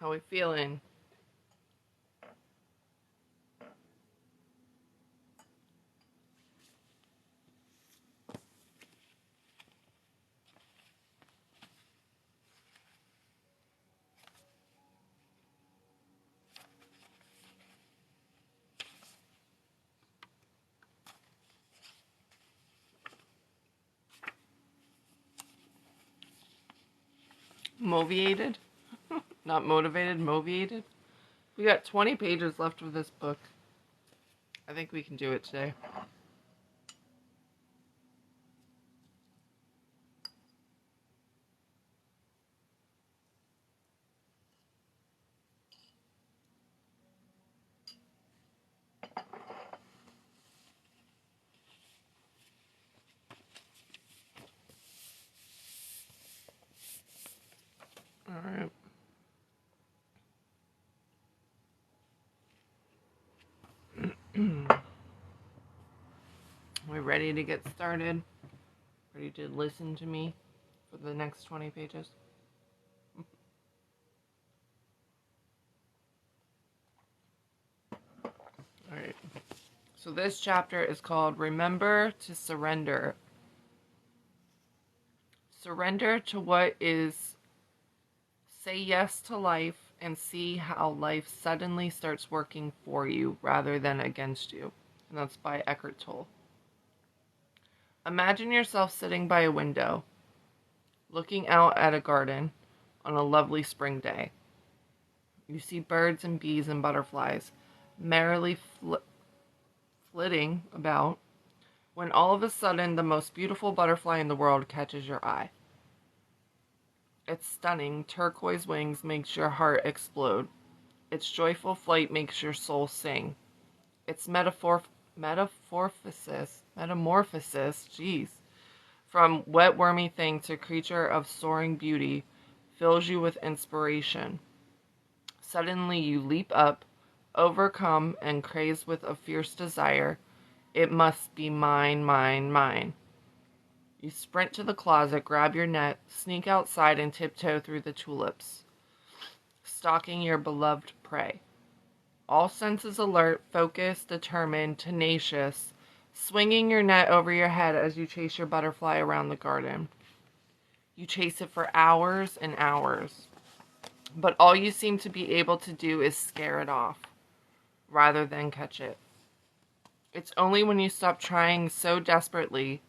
How we feeling? Motivated? Not motivated, motivated? We got 20 pages left of this book. I think we can do it today. Alright. We ready to get started? Ready to listen to me for the next 20 pages? Alright. So this chapter is called Remember to Surrender. Surrender to what is. Say yes to life and see how life suddenly starts working for you rather than against you. And that's by Eckhart Tolle. Imagine yourself sitting by a window, looking out at a garden on a lovely spring day. You see birds and bees and butterflies merrily flitting about, when all of a sudden the most beautiful butterfly in the world catches your eye. Its stunning turquoise wings makes your heart explode. Its joyful flight makes your soul sing. Its metamorphosis, from wet wormy thing to creature of soaring beauty, fills you with inspiration. Suddenly you leap up, overcome and crazed with a fierce desire. It must be mine, mine, mine. You sprint to the closet, grab your net, sneak outside and tiptoe through the tulips, stalking your beloved prey. All senses alert, focused, determined, tenacious, swinging your net over your head as you chase your butterfly around the garden. You chase it for hours and hours, but all you seem to be able to do is scare it off, rather than catch it. It's only when you stop trying so desperately,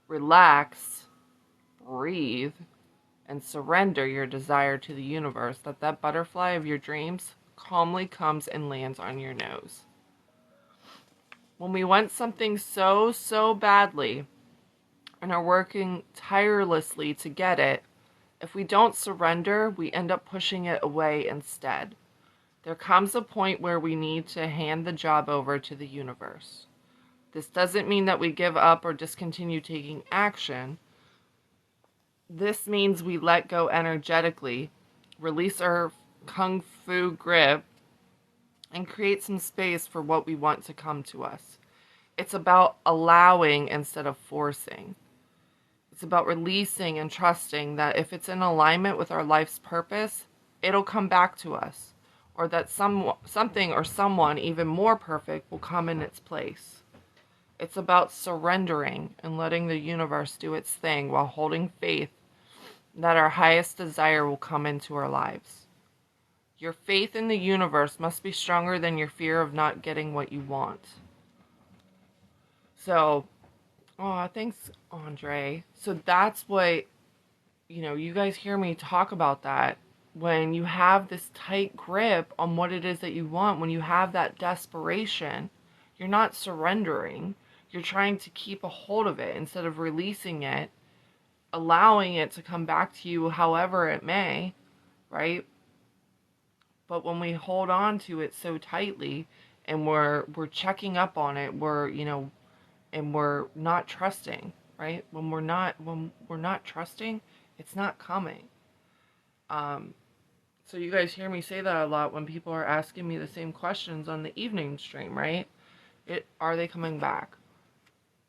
relax, breathe, and surrender your desire to the universe that butterfly of your dreams calmly comes and lands on your nose. When we want something so badly and are working tirelessly to get it, if we don't surrender, we end up pushing it away instead. There comes a point where we need to hand the job over to the universe. This doesn't mean that we give up or discontinue taking action. This means we let go energetically, release our kung fu grip, and create some space for what we want to come to us. It's about allowing instead of forcing. It's about releasing and trusting that if it's in alignment with our life's purpose, it'll come back to us, or that something or someone even more perfect will come in its place. It's about surrendering and letting the universe do its thing while holding faith that our highest desire will come into our lives. Your faith in the universe must be stronger than your fear of not getting what you want. So, thanks, Andre. So that's what, you guys hear me talk about that. When you have this tight grip on what it is that you want, when you have that desperation, you're not surrendering. You're trying to keep a hold of it instead of releasing it, allowing it to come back to you however it may, right? But when we hold on to it so tightly and we're checking up on it, and we're not trusting, right? When we're not trusting, it's not coming. So you guys hear me say that a lot when people are asking me the same questions on the evening stream, right? Are they coming back?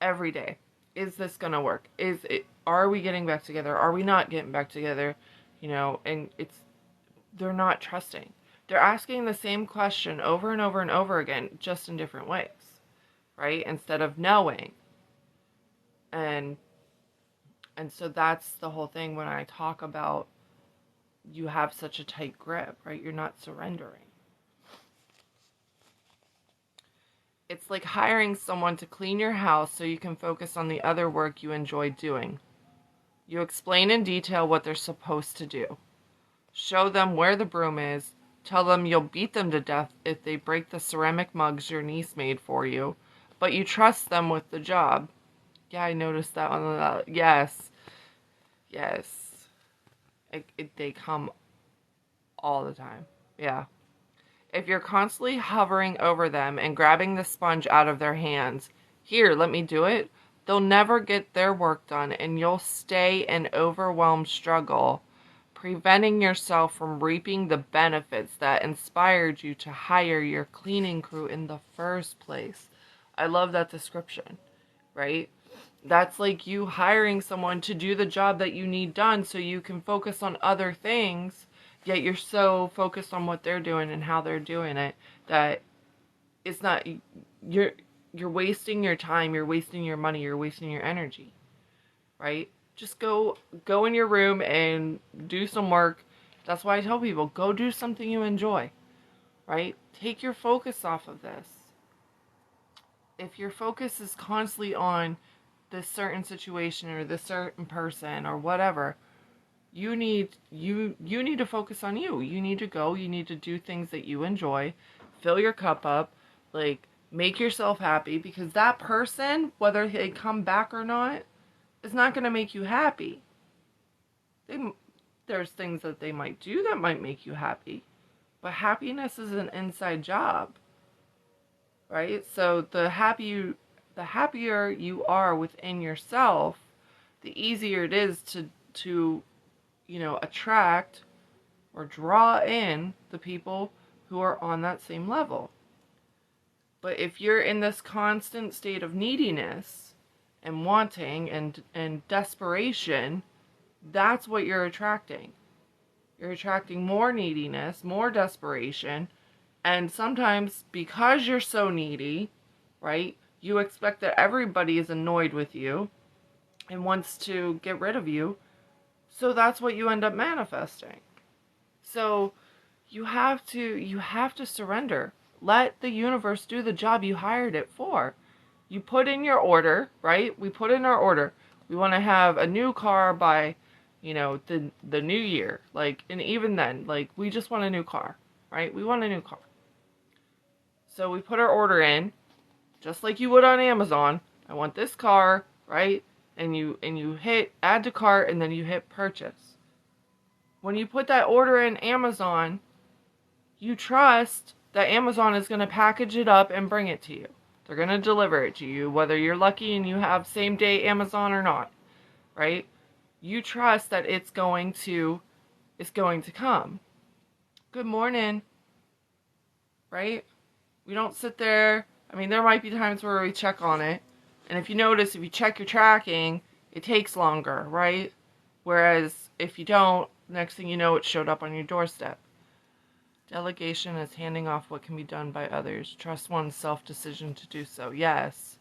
Every day. Is this gonna work? Are we getting back together? Are we not getting back together? And they're not trusting. They're asking the same question over and over and over again, just in different ways, right? Instead of knowing. And so that's the whole thing when I talk about you have such a tight grip, right? You're not surrendering. It's like hiring someone to clean your house so you can focus on the other work you enjoy doing. You explain in detail what they're supposed to do. Show them where the broom is. Tell them you'll beat them to death if they break the ceramic mugs your niece made for you. But you trust them with the job. Yeah, I noticed that on the... Yes. Yes. They come all the time. Yeah. If you're constantly hovering over them and grabbing the sponge out of their hands, here, let me do it, they'll never get their work done and you'll stay in overwhelmed struggle, preventing yourself from reaping the benefits that inspired you to hire your cleaning crew in the first place. I love that description, right? That's like you hiring someone to do the job that you need done so you can focus on other things, yet you're so focused on what they're doing and how they're doing it that it's not, you're wasting your time, you're wasting your money, you're wasting your energy, right? Just go in your room and do some work. That's why I tell people, go do something you enjoy, right? Take your focus off of this. If your focus is constantly on this certain situation or this certain person or whatever, you need to focus on you. You need to do things that you enjoy, fill your cup up, like make yourself happy, because that person, whether they come back or not, is not going to make you happy. There's things that they might do that might make you happy, but happiness is an inside job, right? So the happier you are within yourself, the easier it is to attract or draw in the people who are on that same level. But if you're in this constant state of neediness and wanting and desperation, that's what you're attracting. You're attracting more neediness, more desperation, and sometimes because you're so needy, right, you expect that everybody is annoyed with you and wants to get rid of you. So that's what you end up manifesting. So you have to surrender. Let the universe do the job you hired it for. You put in your order, right? We put in our order. We want to have a new car by, the new year. Like, and even then, like, we just want a new car, right? We want a new car. So we put our order in, just like you would on Amazon. I want this car, right? And you hit add to cart and then you hit purchase. When you put that order in Amazon, you trust that Amazon is going to package it up and bring it to you. They're going to deliver it to you, whether you're lucky and you have same day Amazon or not, right? You trust that it's going to come. Good morning, right? We don't sit there. I mean, there might be times where we check on it. And if you notice, if you check your tracking, it takes longer, right? Whereas if you don't, next thing you know, it showed up on your doorstep. Delegation is handing off what can be done by others. Trust one's self-decision to do so. Yes.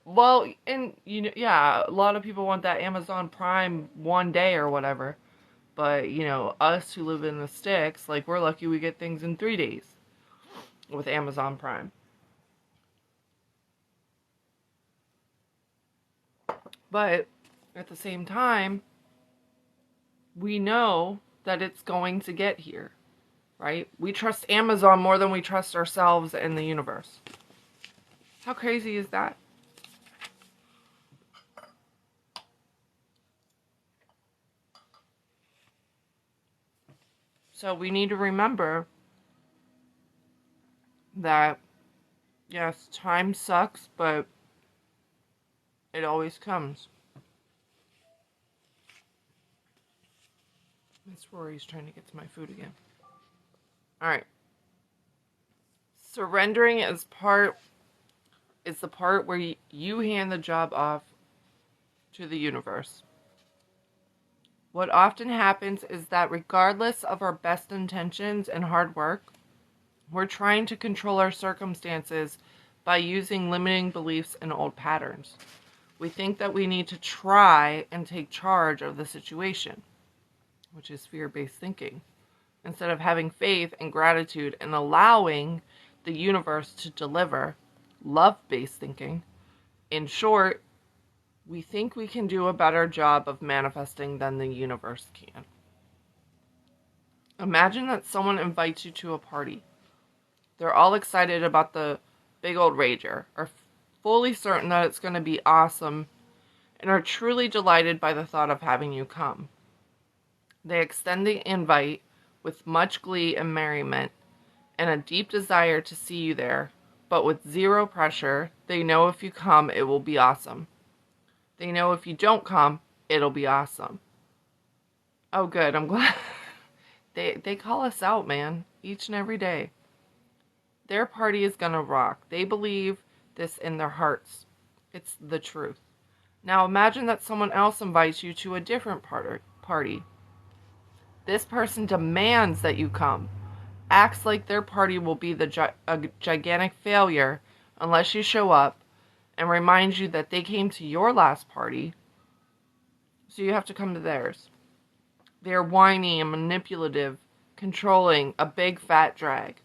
Well, and a lot of people want that Amazon Prime one day or whatever. But, us who live in the sticks, like, we're lucky we get things in 3 days with Amazon Prime. But at the same time, we know that it's going to get here, right? We trust Amazon more than we trust ourselves and the universe. How crazy is that? So we need to remember that, yes, time sucks, but it always comes. Miss Rory's trying to get to my food again. Alright. Surrendering is the part where you hand the job off to the universe. What often happens is that regardless of our best intentions and hard work, we're trying to control our circumstances by using limiting beliefs and old patterns. We think that we need to try and take charge of the situation, which is fear-based thinking, instead of having faith and gratitude and allowing the universe to deliver love-based thinking. In short, we think we can do a better job of manifesting than the universe can. Imagine that someone invites you to a party. They're all excited about the big old rager, are fully certain that it's going to be awesome, and are truly delighted by the thought of having you come. They extend the invite with much glee and merriment, and a deep desire to see you there, but with zero pressure. They know if you come, it will be awesome. They know if you don't come, it'll be awesome. Oh, good. I'm glad. They call us out, man, each and every day. Their party is gonna rock. They believe this in their hearts. It's the truth. Now imagine that someone else invites you to a different party. This person demands that you come, acts like their party will be a gigantic failure unless you show up, and reminds you that they came to your last party, so you have to come to theirs. They're whiny and manipulative, controlling, a big fat drag.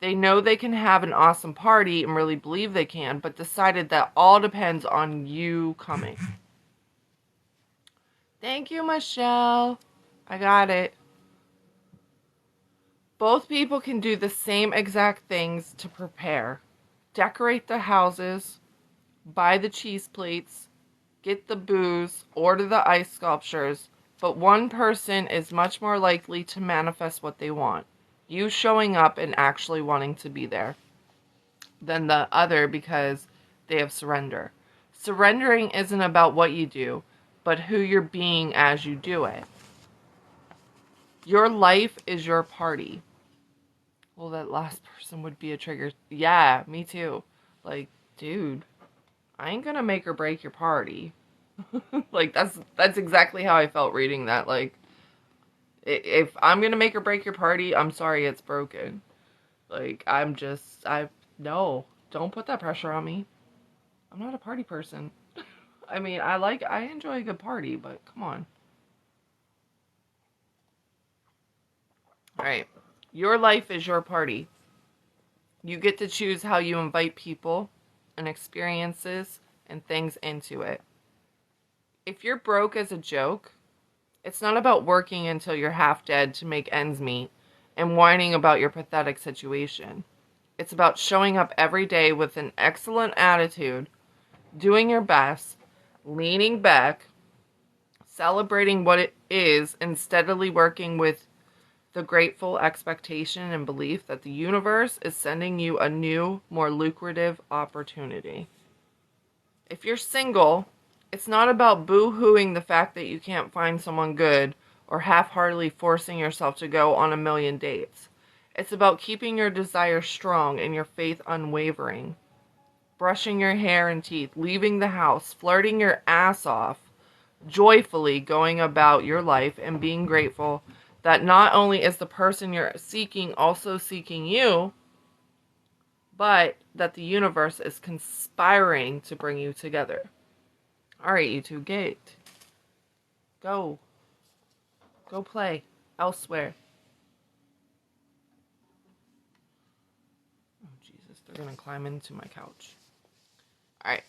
They know they can have an awesome party and really believe they can, but decided that all depends on you coming. Thank you, Michelle. I got it. Both people can do the same exact things to prepare. Decorate the houses, buy the cheese plates, get the booze, order the ice sculptures, but one person is much more likely to manifest what they want, you showing up and actually wanting to be there, than the other because they have surrender. Surrendering isn't about what you do, but who you're being as you do it. Your life is your party. Well, that last person would be a trigger. Yeah, me too. Like, dude, I ain't gonna make or break your party. Like, that's exactly how I felt reading that. Like, if I'm gonna make or break your party, I'm sorry it's broken. Like, no, don't put that pressure on me. I'm not a party person. I mean, I enjoy a good party, but come on. Alright, your life is your party. You get to choose how you invite people and experiences and things into it. If you're broke as a joke, it's not about working until you're half dead to make ends meet and whining about your pathetic situation. It's about showing up every day with an excellent attitude, doing your best, leaning back, celebrating what it is, and steadily working with the grateful expectation and belief that the universe is sending you a new, more lucrative opportunity. If you're single, it's not about boo-hooing the fact that you can't find someone good or half-heartedly forcing yourself to go on a million dates. It's about keeping your desire strong and your faith unwavering. Brushing your hair and teeth, leaving the house, flirting your ass off, joyfully going about your life and being grateful that not only is the person you're seeking also seeking you, but that the universe is conspiring to bring you together. Alright, you two, get. Go. Go play elsewhere. Oh, Jesus, they're gonna climb into my couch. Alright.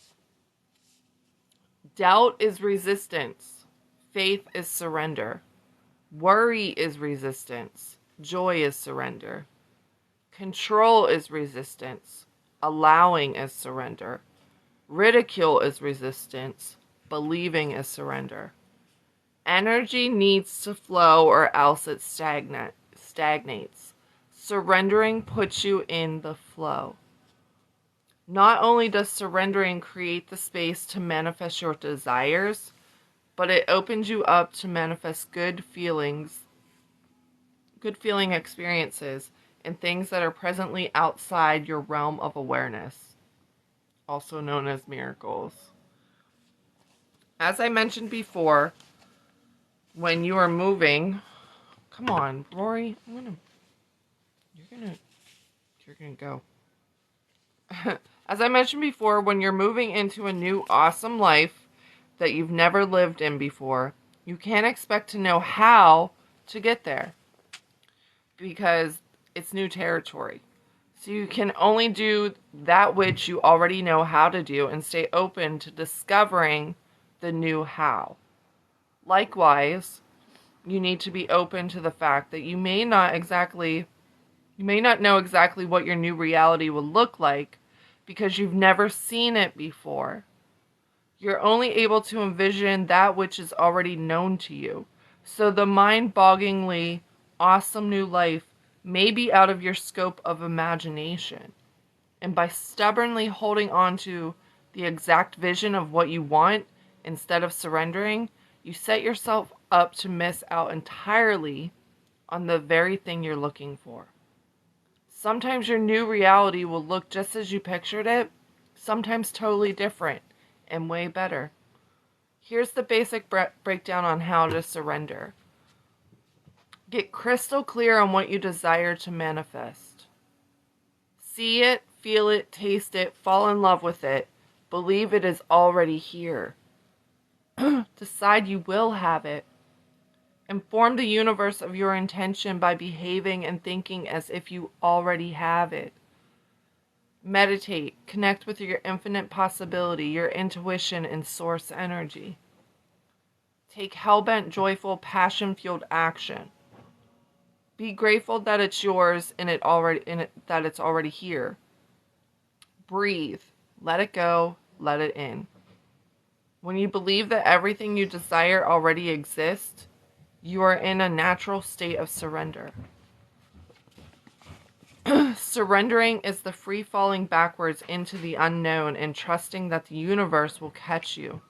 Doubt is resistance. Faith is surrender. Worry is resistance. Joy is surrender. Control is resistance. Allowing is surrender. Ridicule is resistance. Believing is surrender. Energy needs to flow or else it stagnates. Surrendering puts you in the flow. Not only does surrendering create the space to manifest your desires, but it opens you up to manifest good feeling experiences and things that are presently outside your realm of awareness, also known as miracles. As I mentioned before, when you are moving, come on, Rory, you're gonna go. As I mentioned before, when you're moving into a new awesome life that you've never lived in before, you can't expect to know how to get there because it's new territory. So you can only do that which you already know how to do and stay open to discovering the new how. Likewise, you need to be open to the fact that you may not know exactly what your new reality will look like because you've never seen it before. You're only able to envision that which is already known to you. So the mind-bogglingly awesome new life may be out of your scope of imagination. And by stubbornly holding on to the exact vision of what you want instead of surrendering, you set yourself up to miss out entirely on the very thing you're looking for. Sometimes your new reality will look just as you pictured it, sometimes totally different and way better. Here's the basic breakdown on how to surrender. Get crystal clear on what you desire to manifest. See it, feel it, taste it, fall in love with it. Believe it is already here. Decide you will have it. Inform the universe of your intention by behaving and thinking as if you already have it. Meditate, connect with your infinite possibility, your intuition, and source energy. Take hellbent, joyful, passion-fueled action. Be grateful that it's yours and that it's already here. Breathe, let it go, let it in. When you believe that everything you desire already exists, you are in a natural state of surrender. Surrendering is the free falling backwards into the unknown and trusting that the universe will catch you.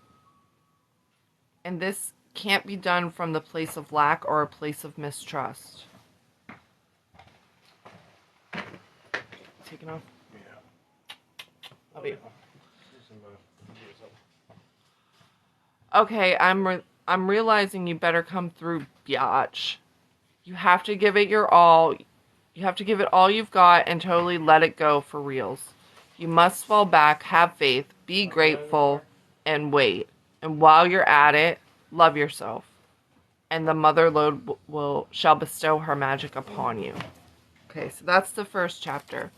And this can't be done from the place of lack or a place of mistrust. Taking off? Yeah. I'll be. Okay, I'm realizing you better come through, biatch. You have to give it your all. You have to give it all you've got and totally let it go for reals. You must fall back, have faith, be grateful, and wait. And while you're at it, love yourself. And the Mother Lode shall bestow her magic upon you. Okay, so that's the first chapter.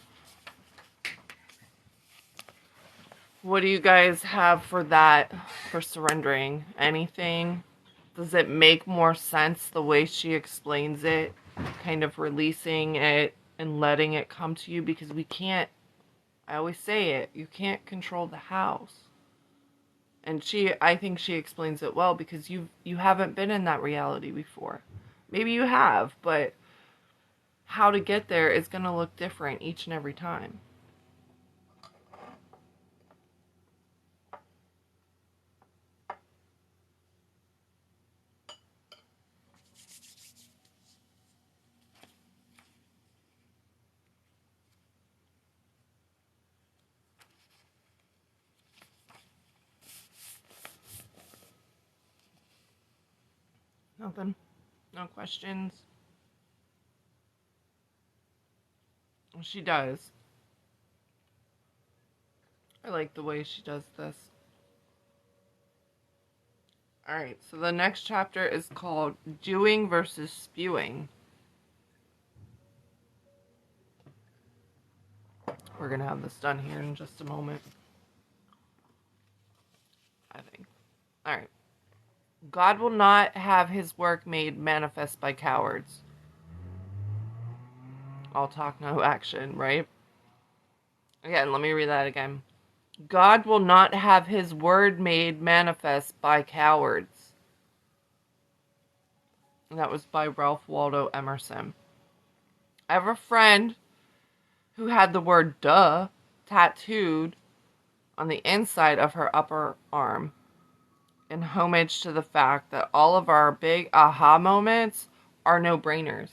What do you guys have for that, for surrendering? Anything? Does it make more sense the way she explains it? Kind of releasing it and letting it come to you? Because we can't, I always say it, you can't control the house. And I think she explains it well because you haven't been in that reality before. Maybe you have, but how to get there is going to look different each and every time. Nothing? No questions? She does. I like the way she does this. Alright, so the next chapter is called Doing versus Spewing. We're going to have this done here in just a moment. I think. Alright. God will not have his work made manifest by cowards. All talk, no action, right? Again, let me read that again. God will not have his word made manifest by cowards. And that was by Ralph Waldo Emerson. I have a friend who had the word duh tattooed on the inside of her upper arm in homage to the fact that all of our big aha moments are no-brainers.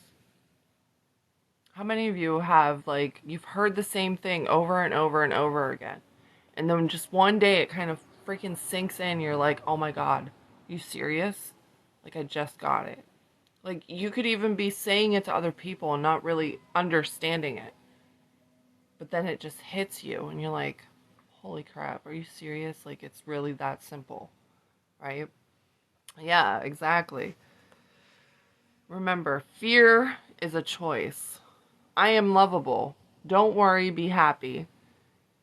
How many of you have, you've heard the same thing over and over and over again, and then just one day it kind of freaking sinks in, you're like, oh my god, you serious? Like, I just got it. Like, you could even be saying it to other people and not really understanding it. But then it just hits you and you're like, holy crap, are you serious? Like, it's really that simple, right? Yeah, exactly. Remember, fear is a choice. I am lovable. Don't worry, be happy.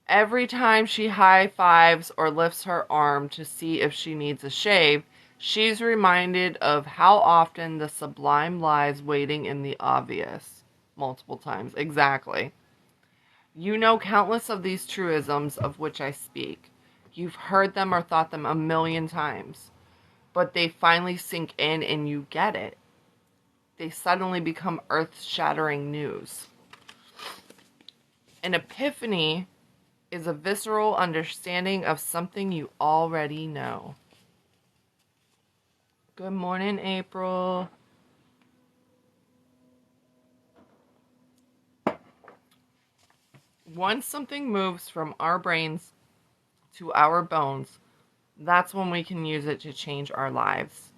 Every time she high fives or lifts her arm to see if she needs a shave, she's reminded of how often the sublime lies waiting in the obvious. Multiple times. Exactly. You know countless of these truisms of which I speak. You've heard them or thought them a million times. But they finally sink in and you get it. They suddenly become earth-shattering news. An epiphany is a visceral understanding of something you already know. Good morning, April. Once something moves from our brains to our bones, that's when we can use it to change our lives.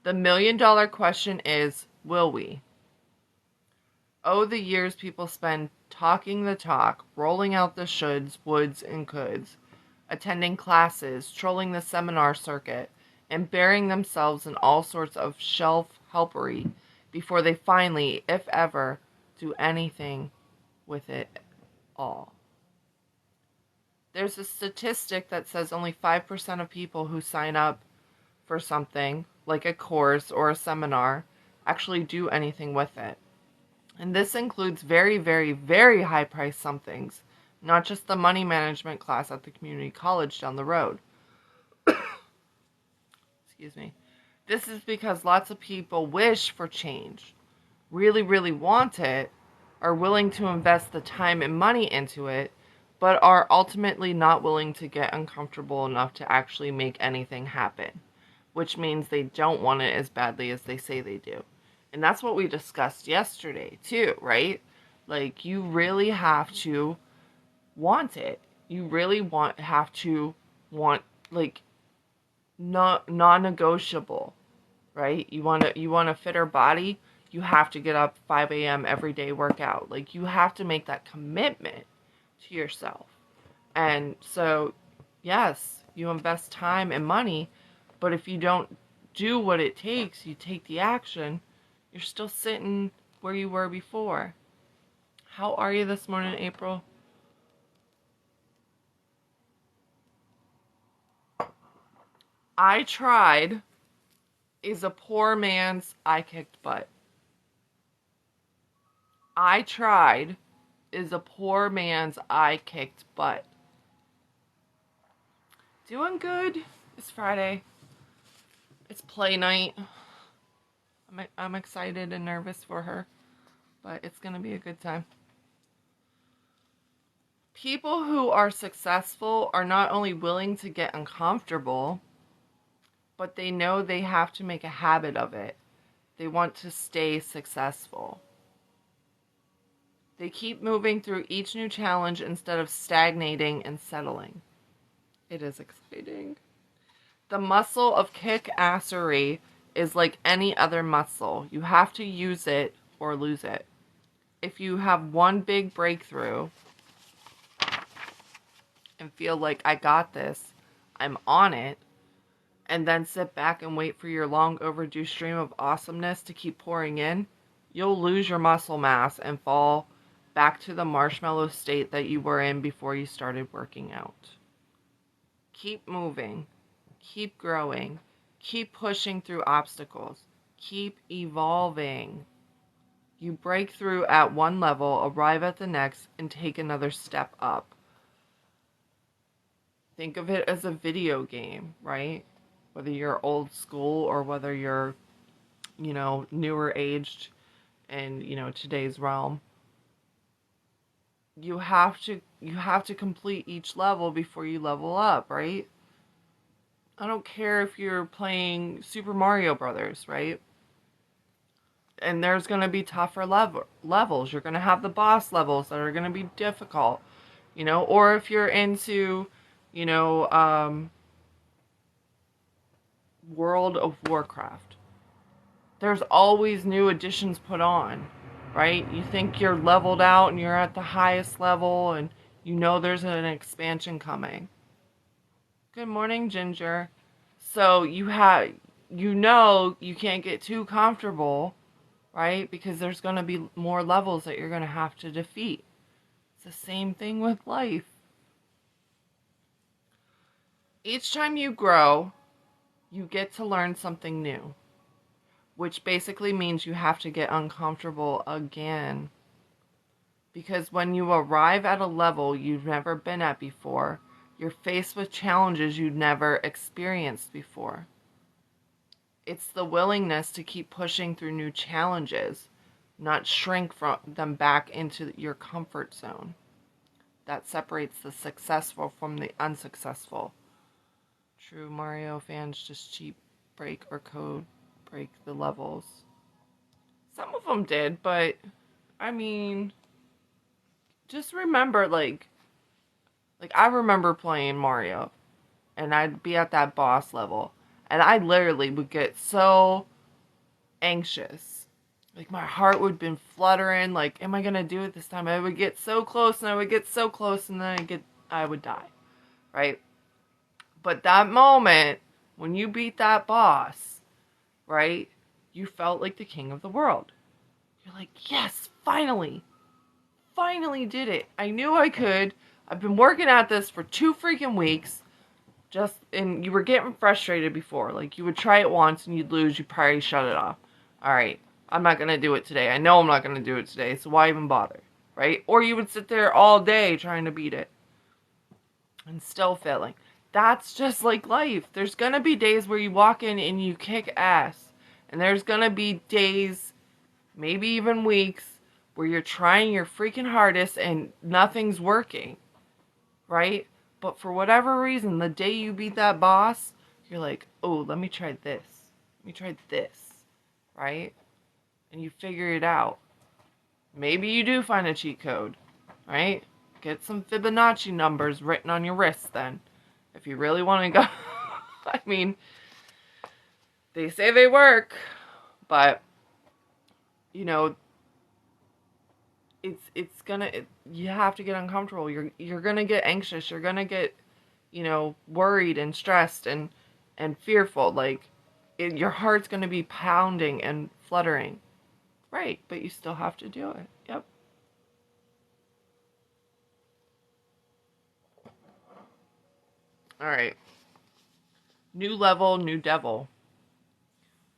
The $1,000,000 question is, will we? Oh, the years people spend talking the talk, rolling out the shoulds, woulds, and coulds, attending classes, trolling the seminar circuit, and burying themselves in all sorts of shelf helpery before they finally, if ever, do anything with it all. There's a statistic that says only 5% of people who sign up for something, like a course or a seminar, actually do anything with it. And this includes very, very, very high-priced somethings, not just the money management class at the community college down the road. Excuse me. This is because lots of people wish for change, really, really want it, are willing to invest the time and money into it, but are ultimately not willing to get uncomfortable enough to actually make anything happen, which means they don't want it as badly as they say they do. And that's what we discussed yesterday, too, right? Like, you really have to want it. You really have to want, like, non-negotiable, right? You want a fitter body, you have to get up 5 a.m. every day, work out. Like, you have to make that commitment to yourself. And so, yes, you invest time and money, but if you don't do what it takes, you take the action, you're still sitting where you were before. How are you this morning, April? I tried is a poor man's I kicked butt. I tried is a poor man's I kicked butt. Doing good. It's Friday. It's play night. I'm excited and nervous for her, but it's going to be a good time. People who are successful are not only willing to get uncomfortable, but they know they have to make a habit of it. They want to stay successful. They keep moving through each new challenge instead of stagnating and settling. It is exciting. The muscle of kick-assery is like any other muscle. You have to use it or lose it. If you have one big breakthrough and feel like, I got this, I'm on it, and then sit back and wait for your long overdue stream of awesomeness to keep pouring in, you'll lose your muscle mass and fall back to the marshmallow state that you were in before you started working out. Keep moving. Keep growing. Keep pushing through obstacles. Keep evolving. You break through at one level, arrive at the next, and take another step up. Think of it as a video game, right? Whether you're old school or whether you're, newer aged in, today's realm. You have to complete each level before you level up, right? I don't care if you're playing Super Mario Brothers, right? And there's going to be tougher levels. You're going to have the boss levels that are going to be difficult, or if you're into, World of Warcraft, there's always new additions put on, right? You think you're leveled out and you're at the highest level and you know there's an expansion coming. Good morning, Ginger. So you know you can't get too comfortable, right? Because there's going to be more levels that you're going to have to defeat. It's the same thing with life. Each time you grow, you get to learn something new, which basically means you have to get uncomfortable again. Because when you arrive at a level you've never been at before, you're faced with challenges you've never experienced before. It's the willingness to keep pushing through new challenges, not shrink from them back into your comfort zone. That separates the successful from the unsuccessful. True Mario fans just cheap break or code break the levels. Some of them did, but I mean, just remember, like I remember playing Mario, and I'd be at that boss level, and I literally would get so anxious. Like, my heart would have been fluttering, like, am I gonna do it this time? I would get so close, and I would get so close, and then I would die, right? But that moment, when you beat that boss, right, you felt like the king of the world. You're like, yes, finally did it. I knew I could. I've been working at this for 2 freaking weeks. And you were getting frustrated before. Like, you would try it once and you'd lose. You'd probably shut it off. Alright, I'm not going to do it today. I know I'm not going to do it today, so why even bother? Right? Or you would sit there all day trying to beat it. And still failing. That's just like life. There's going to be days where you walk in and you kick ass. And there's going to be days, maybe even weeks, where you're trying your freaking hardest and nothing's working, right? But for whatever reason, the day you beat that boss, you're like, oh, let me try this. Let me try this, right? And you figure it out. Maybe you do find a cheat code, right? Get some Fibonacci numbers written on your wrist then, if you really want to go. I mean, they say they work, but, you know, you have to get uncomfortable. You're gonna get anxious. You're gonna get, worried and stressed and fearful. Like, your heart's gonna be pounding and fluttering. Right, but you still have to do it. Yep. All right. New level, new devil.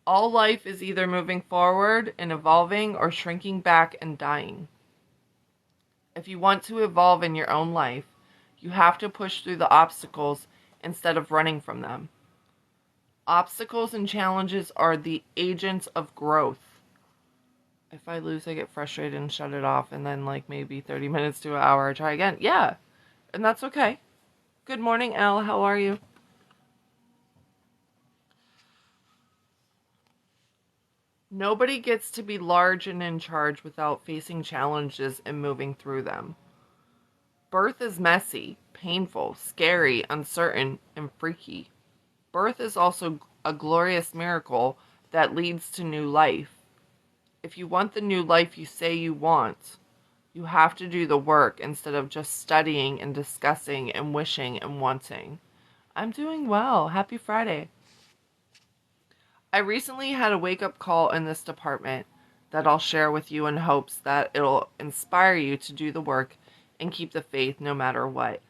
All life is either moving forward and evolving or shrinking back and dying. If you want to evolve in your own life, you have to push through the obstacles instead of running from them. Obstacles and challenges are the agents of growth. If I lose, I get frustrated and shut it off, and then like maybe 30 minutes to an hour, I try again. Yeah, and that's okay. Good morning, Elle. How are you? Nobody gets to be large and in charge without facing challenges and moving through them. Birth is messy, painful, scary, uncertain, and freaky. Birth is also a glorious miracle that leads to new life. If you want the new life you say you want, you have to do the work instead of just studying and discussing and wishing and wanting. I'm doing well. Happy Friday. I recently had a wake-up call in this department that I'll share with you in hopes that it'll inspire you to do the work and keep the faith no matter what.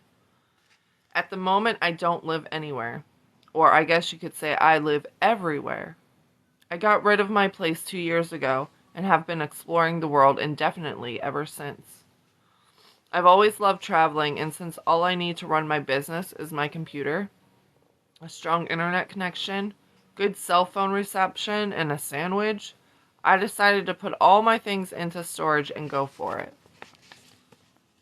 At the moment, I don't live anywhere. Or I guess you could say I live everywhere. I got rid of my place 2 years ago and have been exploring the world indefinitely ever since. I've always loved traveling, and since all I need to run my business is my computer, a strong internet connection, good cell phone reception, and a sandwich, I decided to put all my things into storage and go for it.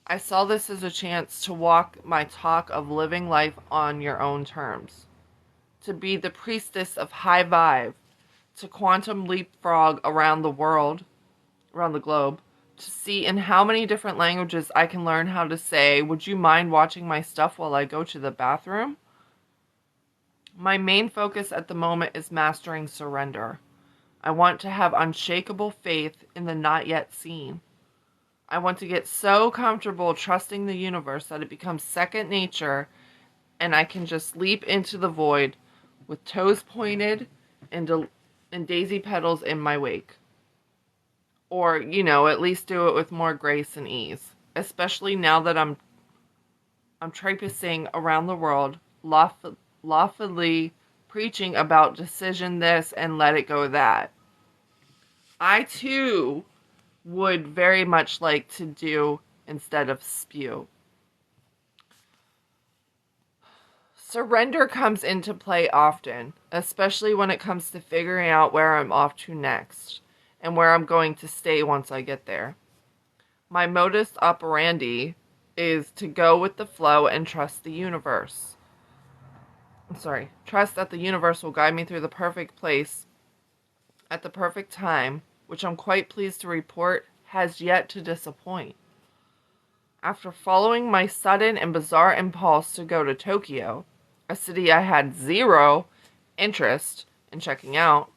I saw this as a chance to walk my talk of living life on your own terms, to be the priestess of high vibe, to quantum leapfrog around the world, around the globe, to see in how many different languages I can learn how to say, would you mind watching my stuff while I go to the bathroom? My main focus at the moment is mastering surrender. I want to have unshakable faith in the not yet seen. I want to get so comfortable trusting the universe that it becomes second nature and I can just leap into the void with toes pointed and daisy petals in my wake. Or, at least do it with more grace and ease. Especially now that I'm traipsing around the world, lawfully preaching about decision this and let it go that. I, too, would very much like to do instead of spew. Surrender comes into play often, especially when it comes to figuring out where I'm off to next and where I'm going to stay once I get there. My modus operandi is to go with the flow and trust the universe. Trust that the universe will guide me through the perfect place at the perfect time, which I'm quite pleased to report has yet to disappoint. After following my sudden and bizarre impulse to go to Tokyo, a city I had zero interest in checking out,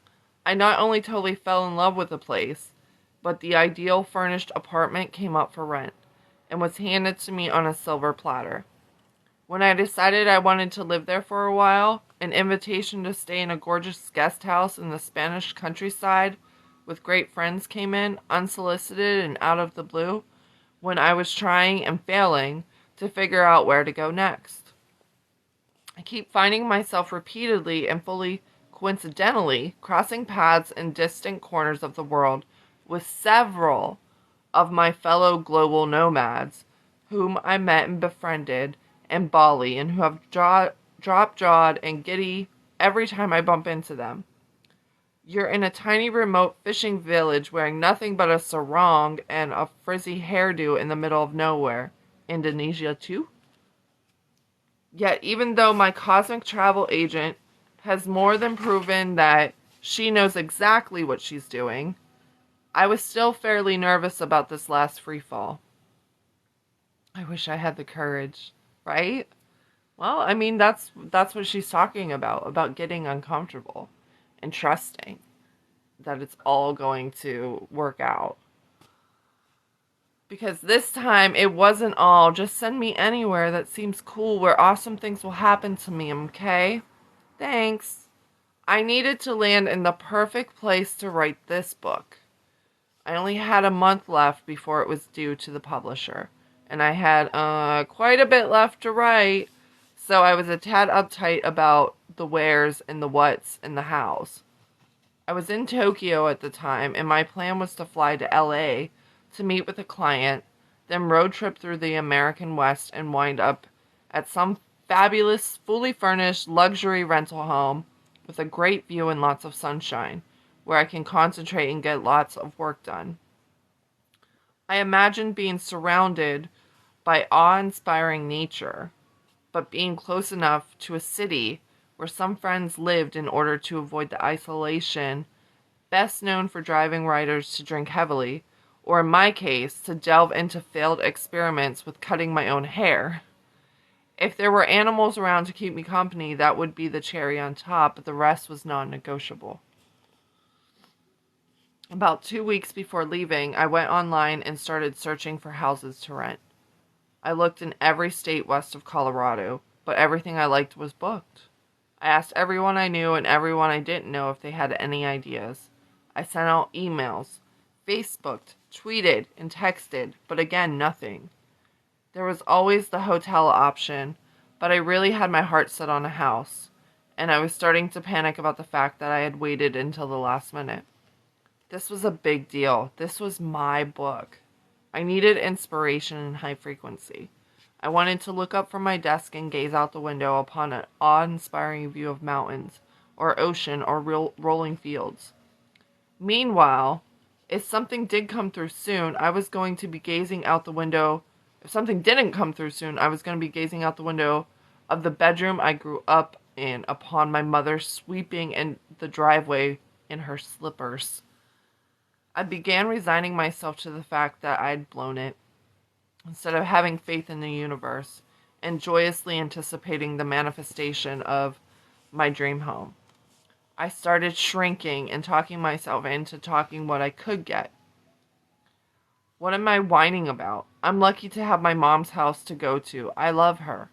I not only totally fell in love with the place, but the ideal furnished apartment came up for rent and was handed to me on a silver platter. When I decided I wanted to live there for a while, an invitation to stay in a gorgeous guest house in the Spanish countryside with great friends came in, unsolicited and out of the blue, when I was trying and failing to figure out where to go next. I keep finding myself repeatedly and fully coincidentally crossing paths in distant corners of the world with several of my fellow global nomads whom I met and befriended in Bali and who have drop-jawed and giddy every time I bump into them. You're in a tiny remote fishing village wearing nothing but a sarong and a frizzy hairdo in the middle of nowhere. Indonesia too? Yet even though my cosmic travel agent has more than proven that she knows exactly what she's doing, I was still fairly nervous about this last free fall. I wish I had the courage, right? Well, I mean, that's what she's talking about getting uncomfortable and trusting that it's all going to work out. Because this time, it wasn't all, just send me anywhere that seems cool where awesome things will happen to me, okay? Thanks. I needed to land in the perfect place to write this book. I only had a month left before it was due to the publisher, and I had quite a bit left to write, so I was a tad uptight about the wheres and the whats and the hows. I was in Tokyo at the time, and my plan was to fly to LA to meet with a client, then road trip through the American West and wind up at some fabulous, fully furnished luxury rental home with a great view and lots of sunshine, where I can concentrate and get lots of work done. I imagined being surrounded by awe-inspiring nature, but being close enough to a city where some friends lived in order to avoid the isolation, best known for driving riders to drink heavily, or in my case, to delve into failed experiments with cutting my own hair. If there were animals around to keep me company, that would be the cherry on top, but the rest was non-negotiable. About 2 weeks before leaving, I went online and started searching for houses to rent. I looked in every state west of Colorado, but everything I liked was booked. I asked everyone I knew and everyone I didn't know if they had any ideas. I sent out emails, Facebooked, tweeted, and texted, but again, nothing. There was always the hotel option, but I really had my heart set on a house, and I was starting to panic about the fact that I had waited until the last minute. This was a big deal. This was my book. I needed inspiration and high frequency. I wanted to look up from my desk and gaze out the window upon an awe-inspiring view of mountains, or ocean, or rolling fields. Meanwhile, if something did come through soon, I was going to be gazing out the window. If something didn't come through soon, I was going to be gazing out the window of the bedroom I grew up in upon my mother sweeping in the driveway in her slippers. I began resigning myself to the fact that I'd blown it, instead of having faith in the universe and joyously anticipating the manifestation of my dream home. I started shrinking and talking myself into talking what I could get. What am I whining about? I'm lucky to have my mom's house to go to. I love her.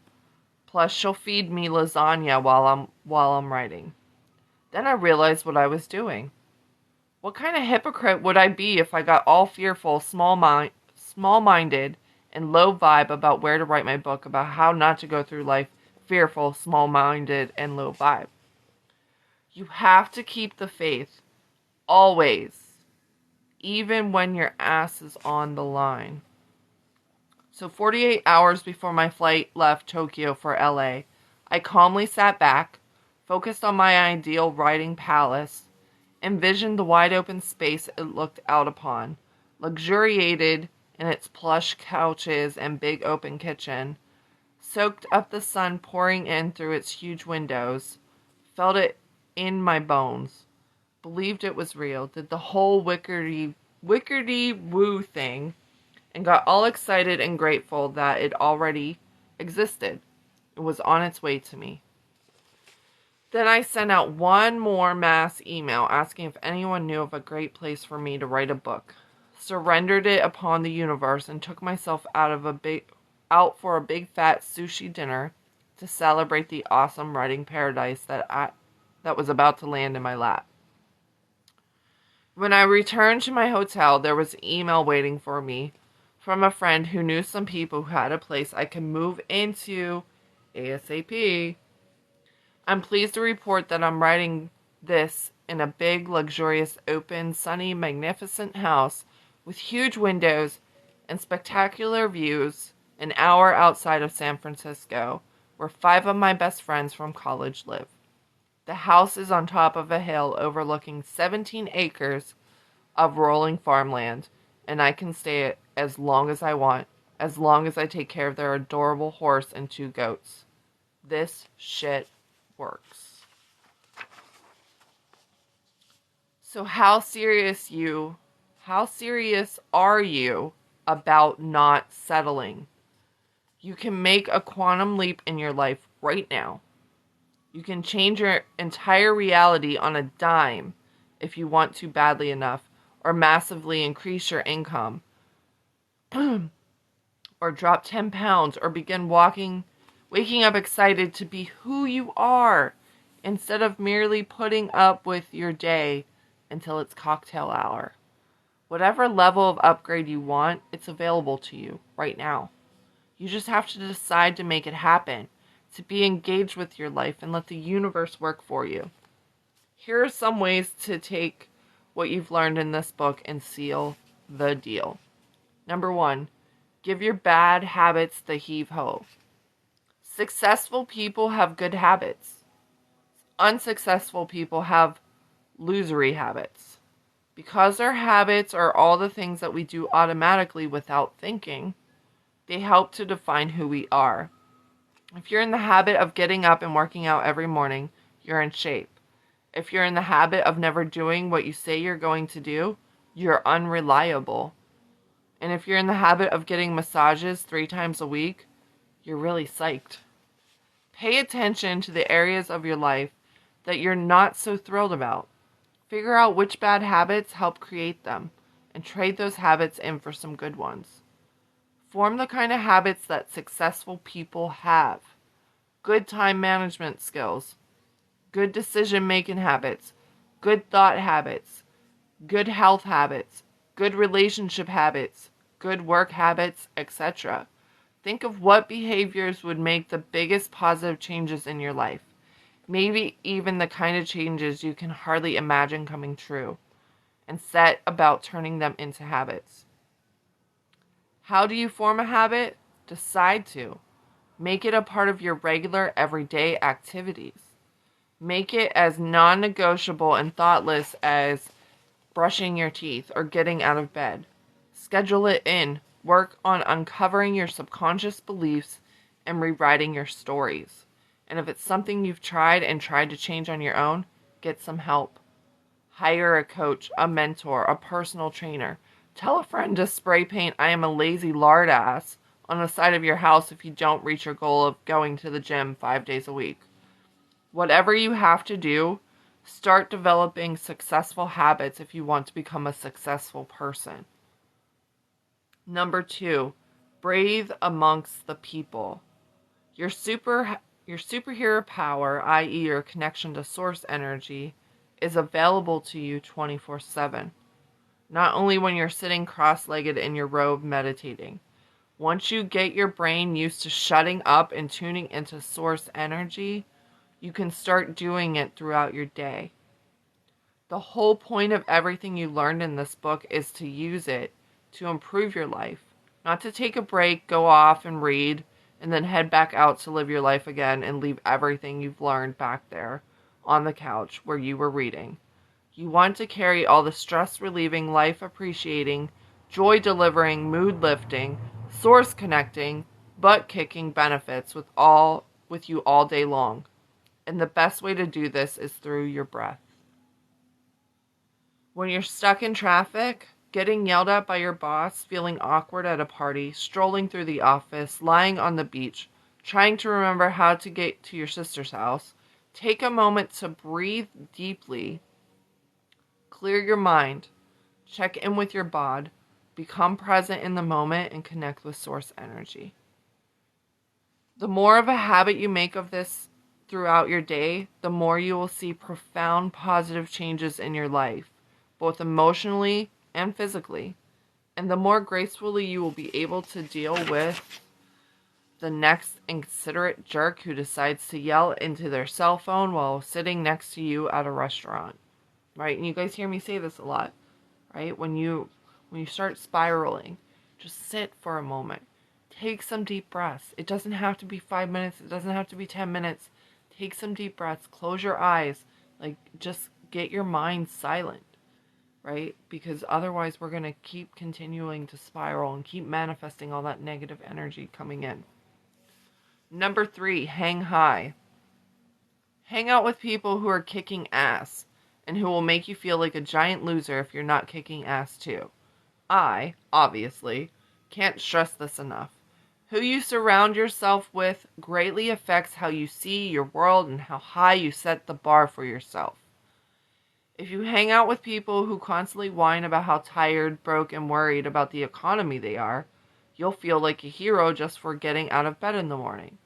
Plus, she'll feed me lasagna while I'm writing. Then I realized what I was doing. What kind of hypocrite would I be if I got all fearful, small-minded, and low vibe about where to write my book about how not to go through life fearful, small-minded, and low vibe? You have to keep the faith, always, even when your ass is on the line. So 48 hours before my flight left Tokyo for LA, I calmly sat back, focused on my ideal writing palace, envisioned the wide open space it looked out upon, luxuriated in its plush couches and big open kitchen, soaked up the sun pouring in through its huge windows, felt it in my bones, believed it was real, did the whole wickerdy-woo thing, and got all excited and grateful that it already existed. It was on its way to me. Then I sent out one more mass email asking if anyone knew of a great place for me to write a book, surrendered it upon the universe, and took myself out for a big fat sushi dinner to celebrate the awesome writing paradise that was about to land in my lap. When I returned to my hotel, there was an email waiting for me from a friend who knew some people who had a place I could move into ASAP. I'm pleased to report that I'm writing this in a big, luxurious, open, sunny, magnificent house with huge windows and spectacular views an hour outside of San Francisco, where 5 of my best friends from college live. The house is on top of a hill overlooking 17 acres of rolling farmland, and I can stay as long as I want, as long as I take care of their adorable horse and 2 goats. This shit works. So how serious are you about not settling? You can make a quantum leap in your life right now. You can change your entire reality on a dime if you want to badly enough, or massively increase your income, or drop 10 pounds, or begin waking up excited to be who you are, instead of merely putting up with your day until it's cocktail hour. Whatever level of upgrade you want, it's available to you right now. You just have to decide to make it happen, to be engaged with your life and let the universe work for you. Here are some ways to take what you've learned in this book and seal the deal. Number 1, give your bad habits the heave-ho. Successful people have good habits. Unsuccessful people have losery habits. Because our habits are all the things that we do automatically without thinking, they help to define who we are. If you're in the habit of getting up and working out every morning, you're in shape. If you're in the habit of never doing what you say you're going to do, you're unreliable. And if you're in the habit of getting massages 3 times a week, you're really psyched. Pay attention to the areas of your life that you're not so thrilled about. Figure out which bad habits help create them, and trade those habits in for some good ones. Form the kind of habits that successful people have. Good time management skills, good decision-making habits, good thought habits, good health habits, good relationship habits, good work habits, etc. Think of what behaviors would make the biggest positive changes in your life. Maybe even the kind of changes you can hardly imagine coming true. And set about turning them into habits. How do you form a habit? Decide to. Make it a part of your regular, everyday activities. Make it as non-negotiable and thoughtless as brushing your teeth or getting out of bed. Schedule it in. Work on uncovering your subconscious beliefs and rewriting your stories. And if it's something you've tried to change on your own, get some help. Hire a coach, a mentor, a personal trainer. Tell a friend to spray paint "I am a lazy lard ass" on the side of your house if you don't reach your goal of going to the gym 5 days a week. Whatever you have to do, Start developing successful habits if you want to become a successful person. Number 2, breathe amongst the people. Your superhero power, i.e. your connection to source energy, is available to you 24/7. Not only when you're sitting cross-legged in your robe meditating. Once you get your brain used to shutting up and tuning into source energy, you can start doing it throughout your day. The whole point of everything you learned in this book is to use it to improve your life, not to take a break, go off and read, and then head back out to live your life again and leave everything you've learned back there on the couch where you were reading. You want to carry all the stress-relieving, life-appreciating, joy-delivering, mood-lifting, source-connecting, butt-kicking benefits with you all day long. And the best way to do this is through your breath. When you're stuck in traffic, getting yelled at by your boss, feeling awkward at a party, strolling through the office, lying on the beach, trying to remember how to get to your sister's house, take a moment to breathe deeply, clear your mind, check in with your bod, become present in the moment, and connect with source energy. The more of a habit you make of this throughout your day, the more you will see profound positive changes in your life, both emotionally and physically, and the more gracefully you will be able to deal with the next inconsiderate jerk who decides to yell into their cell phone while sitting next to you at a restaurant. Right? And you guys hear me say this a lot, right? When you start spiraling, just sit for a moment. Take some deep breaths. It doesn't have to be 5 minutes. It doesn't have to be 10 minutes. Take some deep breaths. Close your eyes. Just get your mind silent, right? Because otherwise we're going to keep continuing to spiral and keep manifesting all that negative energy coming in. Number 3, hang high. Hang out with people who are kicking ass and who will make you feel like a giant loser if you're not kicking ass too. I, obviously, can't stress this enough. Who you surround yourself with greatly affects how you see your world and how high you set the bar for yourself. If you hang out with people who constantly whine about how tired, broke, and worried about the economy they are, you'll feel like a hero just for getting out of bed in the morning.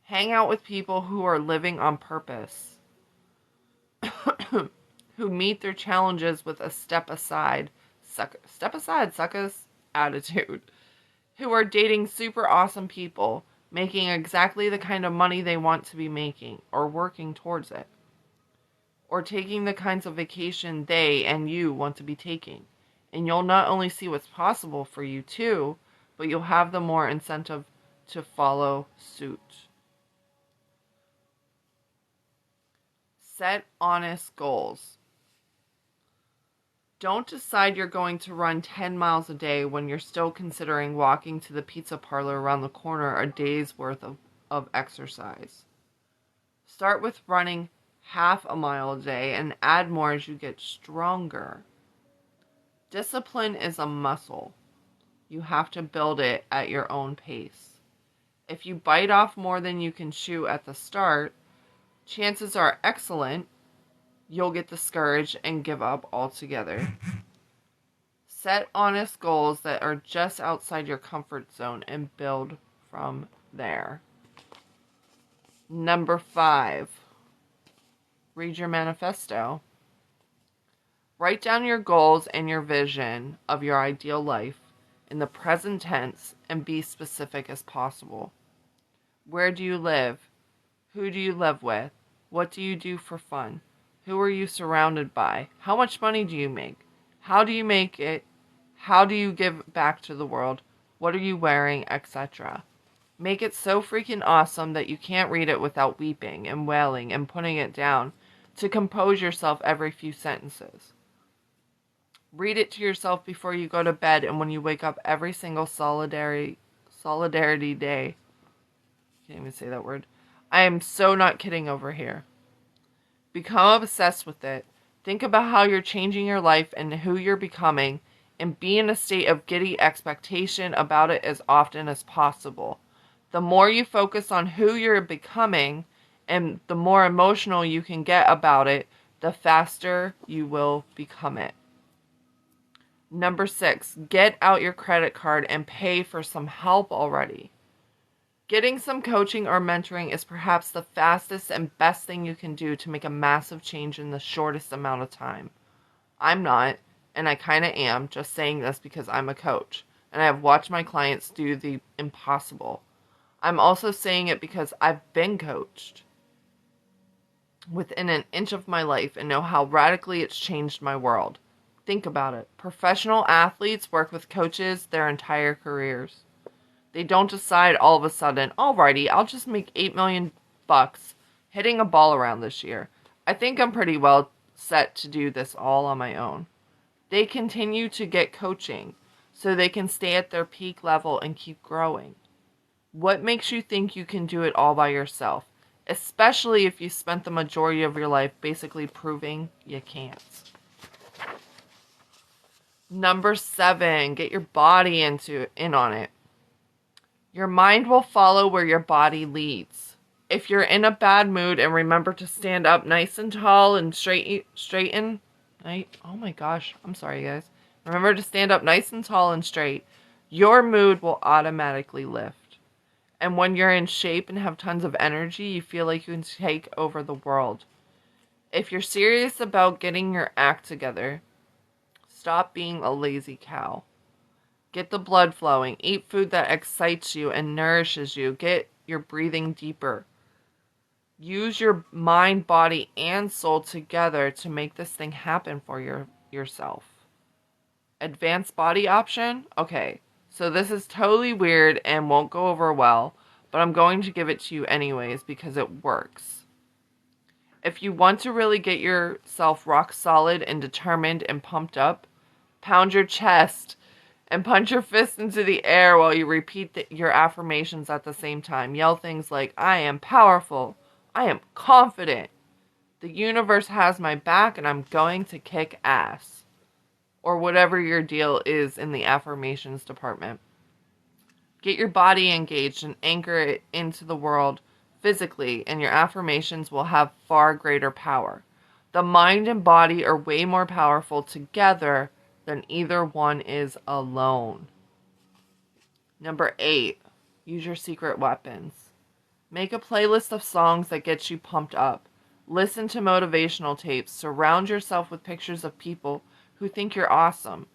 Hang out with people who are living on purpose, who meet their challenges with a step-aside, suckers attitude, who are dating super awesome people, making exactly the kind of money they want to be making, or working towards it, or taking the kinds of vacation they and you want to be taking. And you'll not only see what's possible for you too, but you'll have the more incentive to follow suit. Set honest goals. Don't decide you're going to run 10 miles a day when you're still considering walking to the pizza parlor around the corner a day's worth of exercise. Start with running half a mile a day and add more as you get stronger. Discipline is a muscle. You have to build it at your own pace. If you bite off more than you can chew at the start, chances are excellent you'll get discouraged and give up altogether. Set honest goals that are just outside your comfort zone and build from there. Number 5, read your manifesto. Write down your goals and your vision of your ideal life in the present tense and be specific as possible. Where do you live? Who do you live with? What do you do for fun? Who are you surrounded by? How much money do you make? How do you make it? How do you give back to the world? What are you wearing? Etc. Make it so freaking awesome that you can't read it without weeping and wailing and putting it down to compose yourself every few sentences. Read it to yourself before you go to bed and when you wake up every single solidarity day. Can't even say that word. I am so not kidding over here. Become obsessed with it. Think about how you're changing your life and who you're becoming, and be in a state of giddy expectation about it as often as possible. The more you focus on who you're becoming, and the more emotional you can get about it, the faster you will become it. Number 6, get out your credit card and pay for some help already. Getting some coaching or mentoring is perhaps the fastest and best thing you can do to make a massive change in the shortest amount of time. I'm not, and I kind of am, just saying this because I'm a coach, and I have watched my clients do the impossible. I'm also saying it because I've been coached within an inch of my life and know how radically it's changed my world. Think about it. Professional athletes work with coaches their entire careers. They don't decide all of a sudden, alrighty, I'll just make $8 million hitting a ball around this year. I think I'm pretty well set to do this all on my own. They continue to get coaching so they can stay at their peak level and keep growing. What makes you think you can do it all by yourself, especially if you spent the majority of your life basically proving you can't? Number 7, get your body in on it. Your mind will follow where your body leads. If you're in a bad mood, and remember to stand up nice and tall and straighten. Oh my gosh, I'm sorry guys. Remember to stand up nice and tall and straight. Your mood will automatically lift. And when you're in shape and have tons of energy, you feel like you can take over the world. If you're serious about getting your act together, stop being a lazy cow. Get the blood flowing. Eat food that excites you and nourishes you. Get your breathing deeper. Use your mind, body, and soul together to make this thing happen for yourself. Advanced body option? Okay, so this is totally weird and won't go over well, but I'm going to give it to you anyways because it works. If you want to really get yourself rock solid and determined and pumped up, pound your chest and punch your fist into the air while you repeat your affirmations at the same time. Yell things like, I am powerful. I am confident. The universe has my back and I'm going to kick ass. Or whatever your deal is in the affirmations department. Get your body engaged and anchor it into the world physically, and your affirmations will have far greater power. The mind and body are way more powerful together than either one is alone. Number 8, use your secret weapons. Make a playlist of songs that get you pumped up. Listen to motivational tapes. Surround yourself with pictures of people who think you're awesome.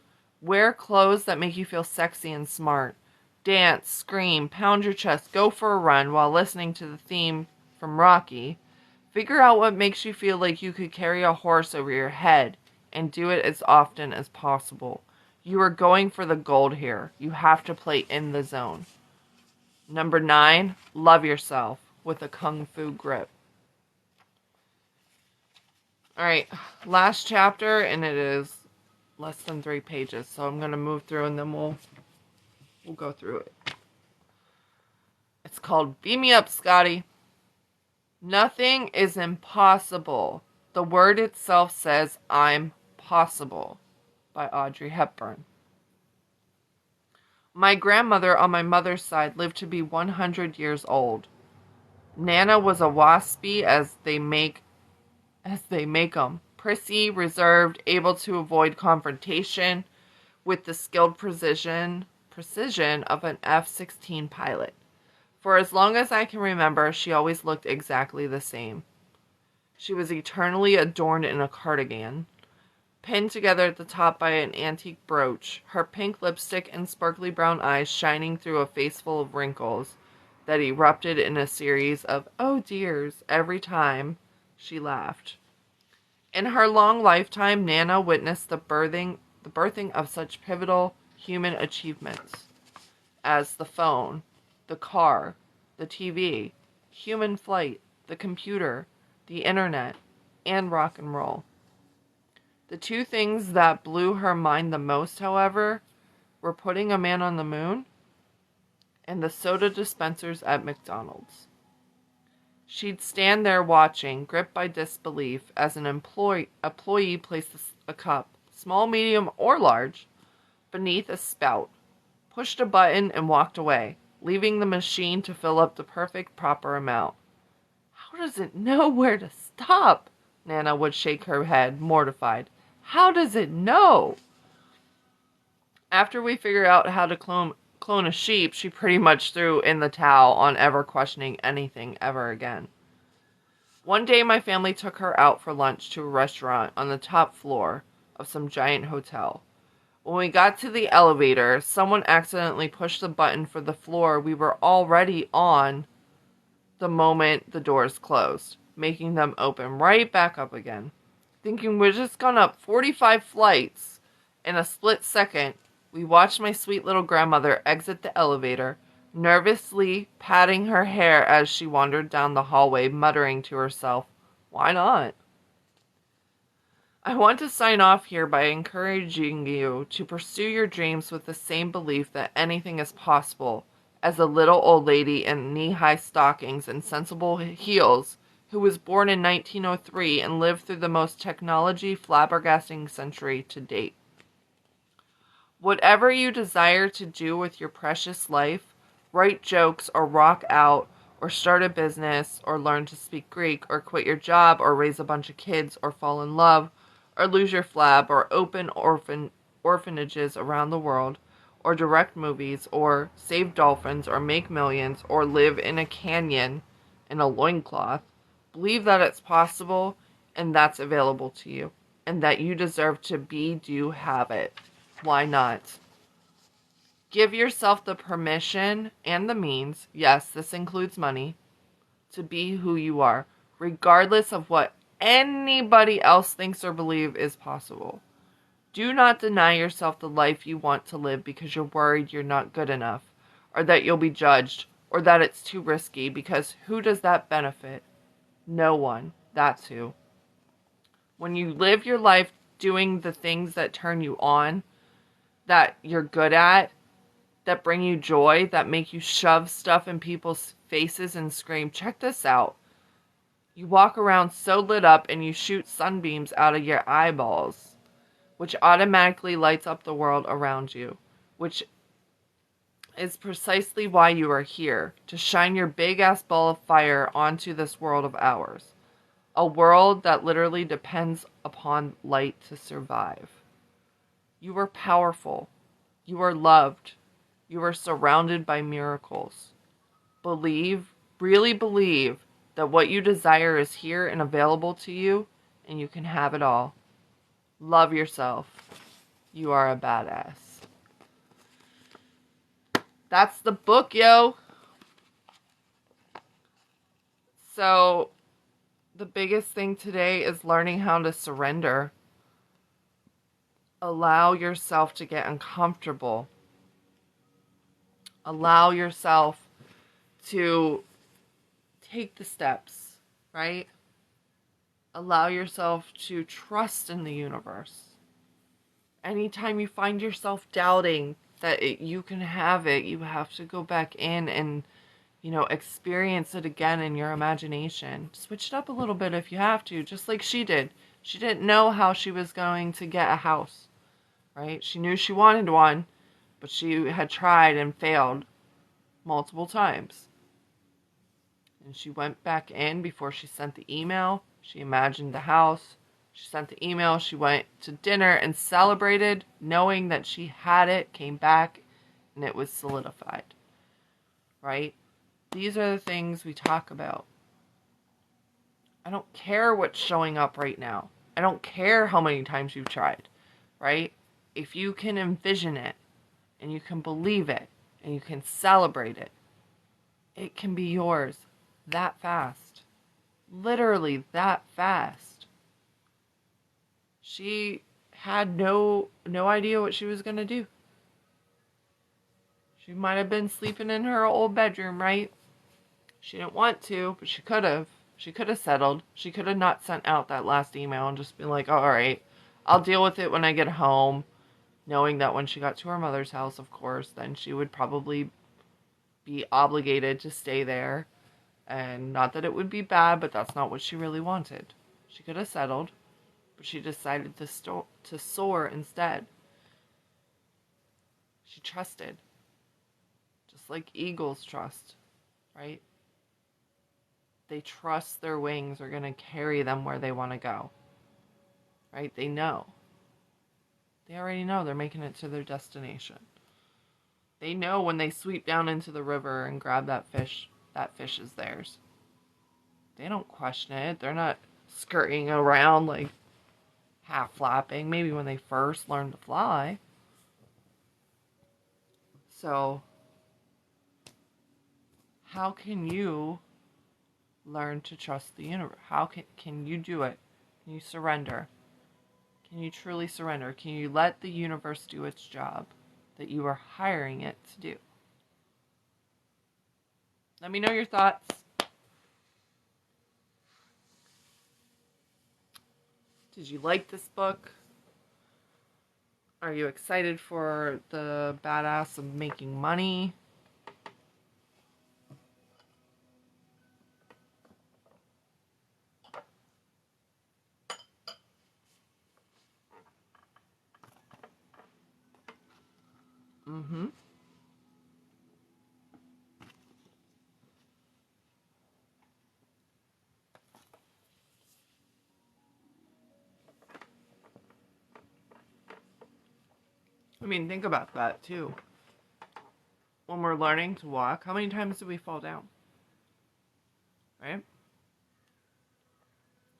Wear clothes that make you feel sexy and smart. Dance, scream, pound your chest, go for a run while listening to the theme from Rocky. Figure out what makes you feel like you could carry a horse over your head and do it as often as possible. You are going for the gold here. You have to play in the zone. Number 9, love yourself with a kung fu grip. Alright, last chapter, and it is less than 3 pages, so I'm going to move through and then we'll go through it. It's called Beam Me Up, Scotty. Nothing is impossible. The word itself says, I'm possible, by Audrey Hepburn. My grandmother on my mother's side lived to be 100 years old. Nana was a waspy as they make 'em. Prissy, reserved, able to avoid confrontation with the skilled precision of an F-16 pilot. For as long as I can remember, she always looked exactly the same. She was eternally adorned in a cardigan, pinned together at the top by an antique brooch, her pink lipstick and sparkly brown eyes shining through a face full of wrinkles that erupted in a series of oh dears every time she laughed. In her long lifetime, Nana witnessed the birthing of such pivotal human achievements as the phone, the car, the TV, human flight, the computer, the internet, and rock and roll. The 2 things that blew her mind the most, however, were putting a man on the moon and the soda dispensers at McDonald's. She'd stand there watching, gripped by disbelief, as an employee placed a cup, small, medium, or large, beneath a spout, pushed a button, and walked away, leaving the machine to fill up the perfect proper amount. How does it know where to stop? Nana would shake her head, mortified. How does it know? After we figured out how to clone a sheep, she pretty much threw in the towel on ever questioning anything ever again. One day my family took her out for lunch to a restaurant on the top floor of some giant hotel. When we got to the elevator, someone accidentally pushed the button for the floor we were already on the moment the doors closed, making them open right back up again. Thinking we'd just gone up 45 flights in a split second, we watched my sweet little grandmother exit the elevator, nervously patting her hair as she wandered down the hallway, muttering to herself, "Why not?" I want to sign off here by encouraging you to pursue your dreams with the same belief that anything is possible as a little old lady in knee-high stockings and sensible heels who was born in 1903 and lived through the most technology-flabbergasting century to date. Whatever you desire to do with your precious life, write jokes or rock out or start a business or learn to speak Greek or quit your job or raise a bunch of kids or fall in love or lose your flab or open orphanages around the world or direct movies or save dolphins or make millions or live in a canyon in a loincloth, believe that it's possible and that's available to you and that you deserve to do have it. Why not? Give yourself the permission and the means, yes, this includes money, to be who you are, regardless of what anybody else thinks or believes is possible. Do not deny yourself the life you want to live because you're worried you're not good enough, or that you'll be judged, or that it's too risky, because who does that benefit? No one. That's who. When you live your life doing the things that turn you on, that you're good at, that bring you joy, that make you shove stuff in people's faces and scream, "Check this out." You walk around so lit up and you shoot sunbeams out of your eyeballs, which automatically lights up the world around you, which is precisely why you are here, to shine your big-ass ball of fire onto this world of ours. A world that literally depends upon light to survive. You are powerful. You are loved. You are surrounded by miracles. Believe, really believe, that what you desire is here and available to you, and you can have it all. Love yourself. You are a badass. That's the book, yo. So, the biggest thing today is learning how to surrender. Allow yourself to get uncomfortable. Allow yourself to take the steps, right? Allow yourself to trust in the universe. Anytime you find yourself doubting that you can have it, you have to go back in and, experience it again in your imagination. Switch it up a little bit if you have to, just like she did. She didn't know how she was going to get a house, right? She knew she wanted one, but she had tried and failed multiple times. And she went back in before she sent the email. She imagined the house. She sent the email. She went to dinner and celebrated, knowing that she had it, came back, and it was solidified. Right? These are the things we talk about. I don't care what's showing up right now. I don't care how many times you've tried. Right? If you can envision it, and you can believe it, and you can celebrate it, it can be yours that fast. Literally that fast. She had no idea what she was going to do. She might have been sleeping in her old bedroom, right? She didn't want to, but she could have. She could have settled. She could have not sent out that last email and just been like, all right, I'll deal with it when I get home. Knowing that when she got to her mother's house, of course, then she would probably be obligated to stay there. And not that it would be bad, but that's not what she really wanted. She could have settled, but she decided to soar instead. She trusted. Just like eagles trust, right? They trust their wings are going to carry them where they want to go. Right? They know. They already know they're making it to their destination. They know when they sweep down into the river and grab that fish is theirs. They don't question it. They're not scurrying around like half flapping. Maybe when they first learn to fly. So, how can you learn to trust the universe? How can you do it? Can you surrender? Can you truly surrender? Can you let the universe do its job that you are hiring it to do? Let me know your thoughts. Did you like this book? Are you excited for the badass of making money? Mm-hmm. I mean, think about that too. When we're learning to walk, how many times do we fall down? Right?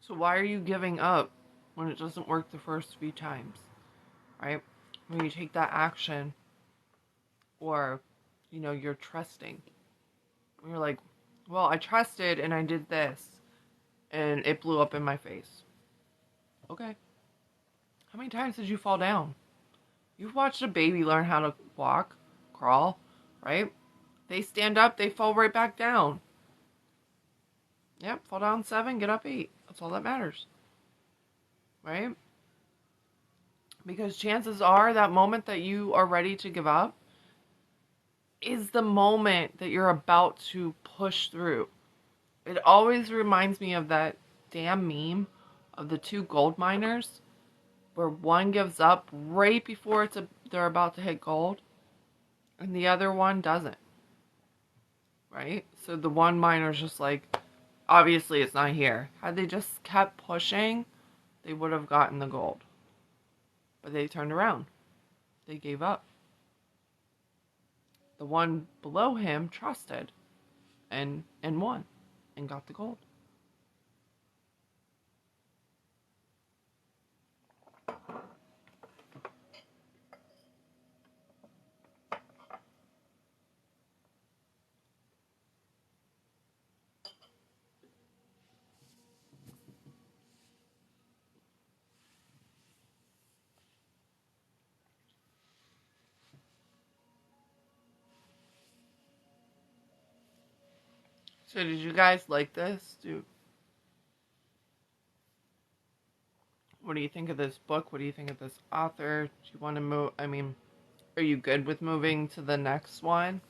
So why are you giving up when it doesn't work the first few times? Right? When you take that action, or, you're trusting. You're like, well, I trusted and I did this and it blew up in my face. Okay. How many times did you fall down? You've watched a baby learn how to walk, crawl, right? They stand up, they fall right back down. Yep, fall down 7, get up 8. That's all that matters. Right? Because chances are that moment that you are ready to give up is the moment that you're about to push through. It always reminds me of that damn meme of the 2 gold miners where one gives up right before they're about to hit gold and the other one doesn't. Right? So the one miner's just like, obviously it's not here. Had they just kept pushing, they would have gotten the gold. But they turned around. They gave up. The one below him trusted and won and got the gold. So did you guys like this? What do you think of this book? What do you think of this author? Do you want to move? I mean, are you good with moving to the next one?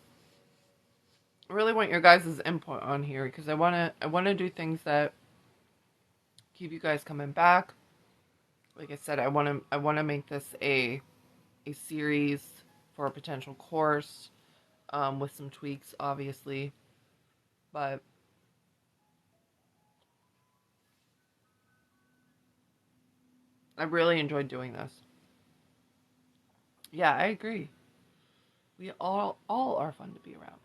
I really want your guys' input on here because I wanna do things that keep you guys coming back. Like I said, I wanna make this a series for a potential course, with some tweaks, obviously, but I really enjoyed doing this. Yeah, I agree. We all are fun to be around.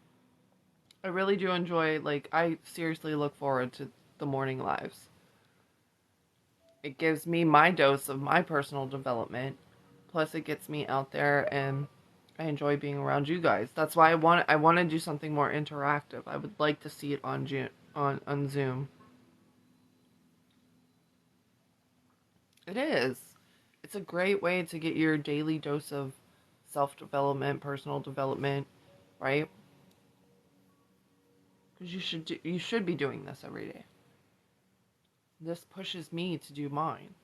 I really do enjoy, like, I seriously look forward to the morning lives. It gives me my dose of my personal development. Plus, it gets me out there, and I enjoy being around you guys. That's why I want to do something more interactive. I would like to see it on Zoom. It is. It's a great way to get your daily dose of self-development, personal development, right? Because you should be doing this every day. This pushes me to do mine.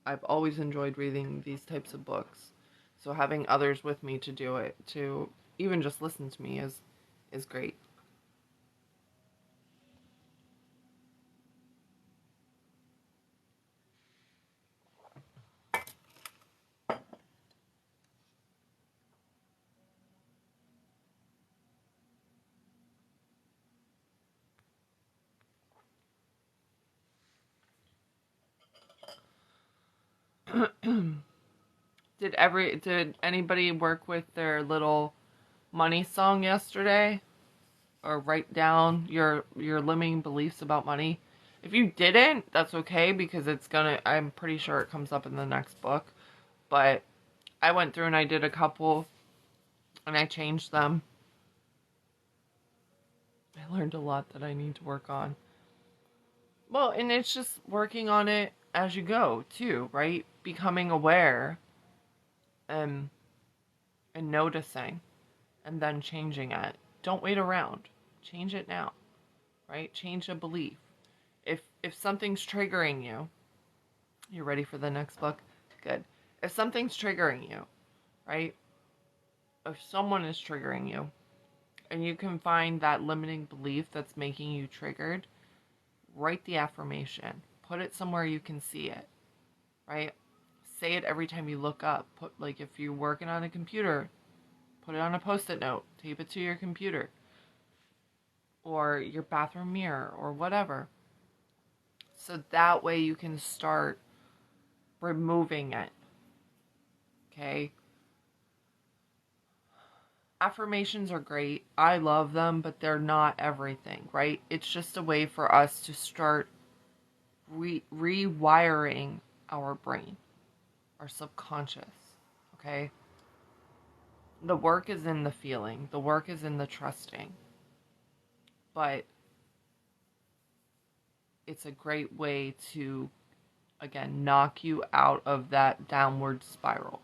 I've always enjoyed reading these types of books. So having others with me to do it, to even just listen to me is great. Did anybody work with their little money song yesterday? Or write down your limiting beliefs about money? If you didn't, that's okay, because I'm pretty sure it comes up in the next book. But I went through and I did a couple and I changed them. I learned a lot that I need to work on. Well, and it's just working on it as you go too, right? Becoming aware and noticing and then changing it. Don't wait around. Change it now, right? Change a belief. If something's triggering you ready for the next book? Good. If something's triggering you, right? If someone is triggering you and you can find that limiting belief that's making you triggered, write the affirmation. Put it somewhere you can see it, right? Say it every time you look up. Like if you're working on a computer, put it on a post-it note, tape it to your computer or your bathroom mirror or whatever. So that way you can start removing it. Okay? Affirmations are great. I love them, but they're not everything, right? It's just a way for us to start rewiring our brain, our subconscious, okay? The work is in the feeling. The work is in the trusting. But it's a great way to, again, knock you out of that downward spiral.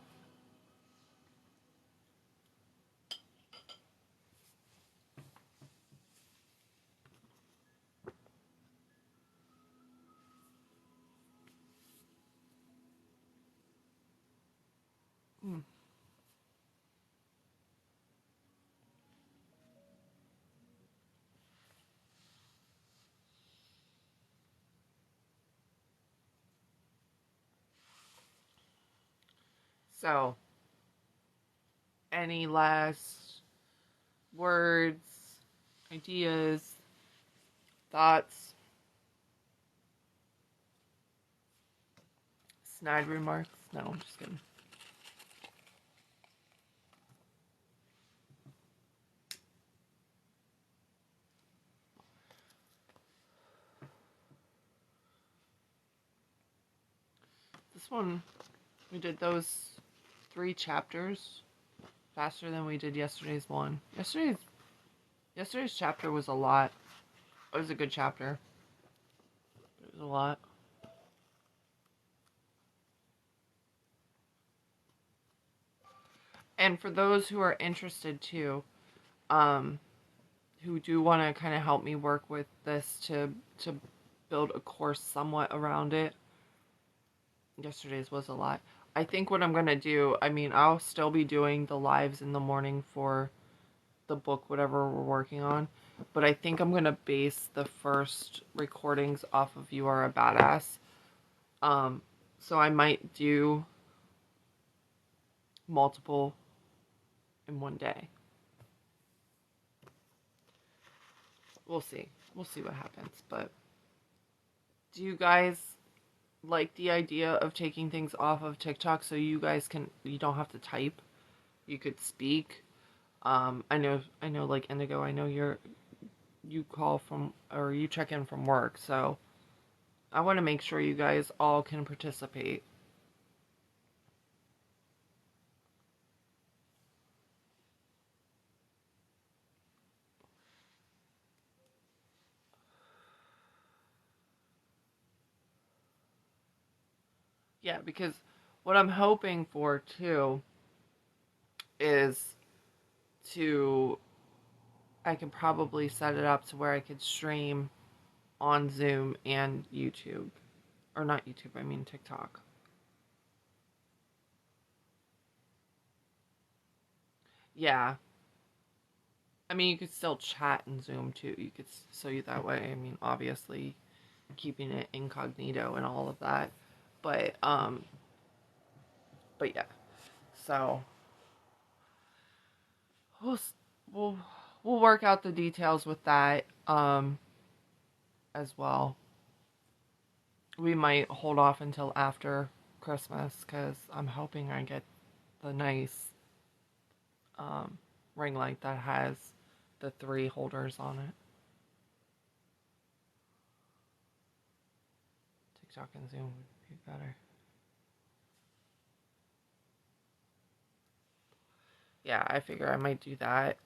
So, any last words, ideas, thoughts, snide remarks? No, I'm just kidding. This one, we did those 3 chapters faster than we did yesterday's one. Yesterday's chapter was a lot. It was a good chapter. It was a lot. And for those who are interested too, who do want to kind of help me work with this to build a course somewhat around it. Yesterday's was a lot. I think what I'm going to do, I'll still be doing the lives in the morning for the book, whatever we're working on. But I think I'm going to base the first recordings off of You Are a Badass. So I might do multiple in one day. We'll see. We'll see what happens. But do you guys like the idea of taking things off of TikTok so you don't have to type? You could speak. I know like Indigo, I know you call from, or you check in from work, so I want to make sure you guys all can participate. Yeah, because what I'm hoping for too is I can probably set it up to where I could stream on Zoom and YouTube. Or not YouTube, I mean TikTok. Yeah. You could still chat in Zoom too. You could, that way, obviously keeping it incognito and all of that. But yeah. So we'll work out the details with that as well. We might hold off until after Christmas because I'm hoping I get the nice ring light that has the 3 holders on it. TikTok and Zoom would be better. Yeah, I figure I might do that.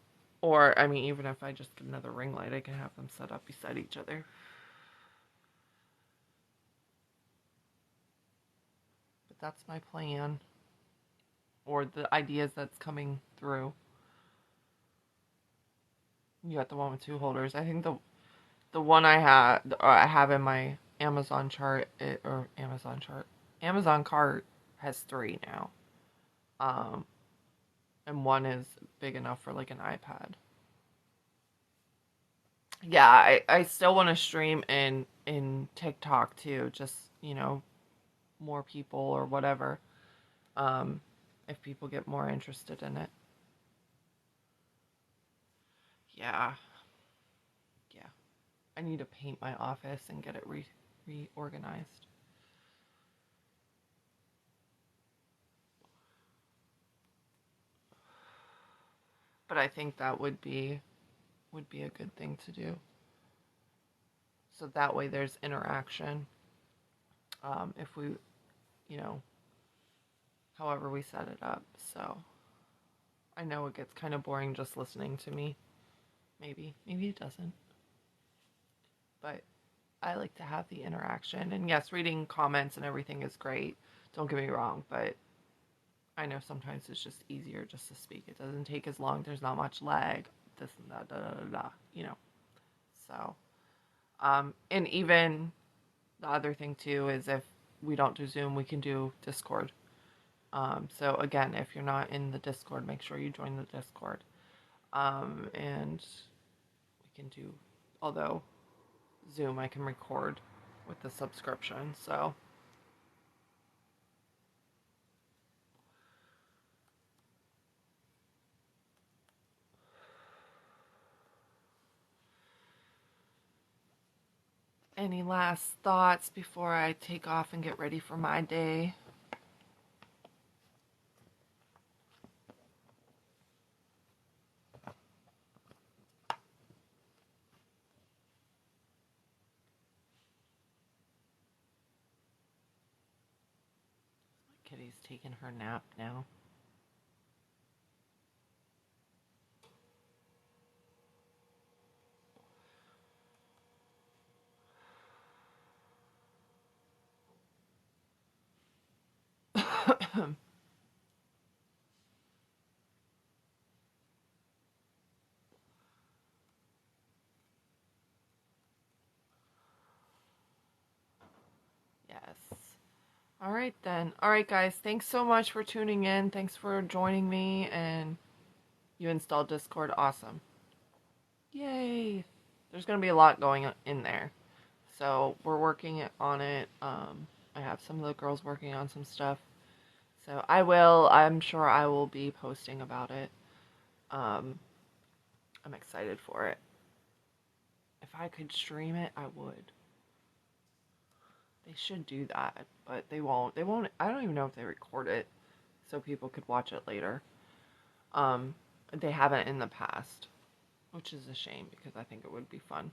Or, I mean, even if I just get another ring light, I can have them set up beside each other. But that's my plan. Or the ideas that's coming through. You got the one with 2 holders. I think the one I have in my Amazon chart, Amazon cart has 3 now. And one is big enough for like an iPad. Yeah, I still want to stream in TikTok too, just, more people or whatever. If people get more interested in it. Yeah. Yeah. I need to paint my office and get it reorganized. But I think that would be a good thing to do. So that way there's interaction. If we, you know, however we set it up. So I know it gets kind of boring just listening to me. Maybe it doesn't. But I like to have the interaction. And yes, reading comments and everything is great. Don't get me wrong, but I know sometimes it's just easier just to speak. It doesn't take as long. There's not much lag. This and that, So, and even the other thing too is if we don't do Zoom, we can do Discord. So again, if you're not in the Discord, make sure you join the Discord. And we can do, although Zoom I can record with the subscription, so. Any last thoughts before I take off and get ready for my day? Kitty's taking her nap now. Yes. All right then. All right, guys. Thanks so much for tuning in. Thanks for joining me. And you installed Discord. Awesome. Yay. There's going to be a lot going in there. So we're working on it. I have some of the girls working on some stuff. So I'm sure I will be posting about it. I'm excited for it. If I could stream it, I would. They should do that, but they won't. I don't even know if they record it so people could watch it later. They haven't in the past, which is a shame because I think it would be fun.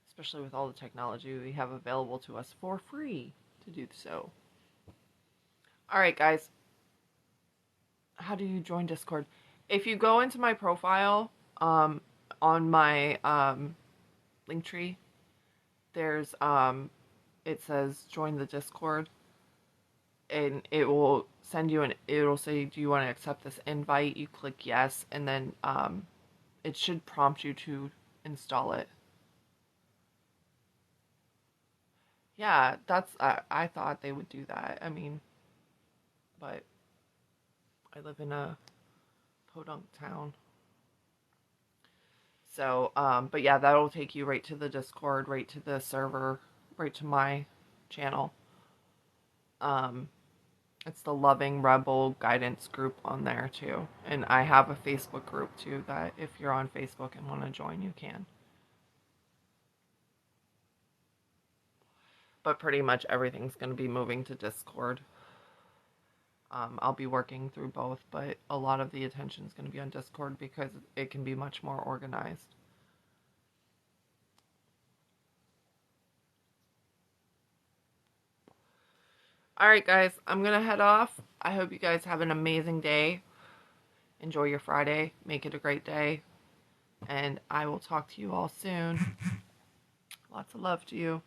Especially with all the technology we have available to us for free to do so. Alright, guys. How do you join Discord? If you go into my profile, on my Linktree, there's it says join the Discord, and it will send you it'll say, do you want to accept this invite? You click yes, and then it should prompt you to install it. Yeah, I thought they would do that. I mean, but I live in a podunk town. So, but yeah, that'll take you right to the Discord, right to the server, right to my channel. It's the Loving Rebel Guidance group on there too. And I have a Facebook group too that if you're on Facebook and want to join, you can. But pretty much everything's going to be moving to Discord. I'll be working through both, but a lot of the attention is going to be on Discord because it can be much more organized. Alright guys, I'm going to head off. I hope you guys have an amazing day. Enjoy your Friday. Make it a great day. And I will talk to you all soon. Lots of love to you.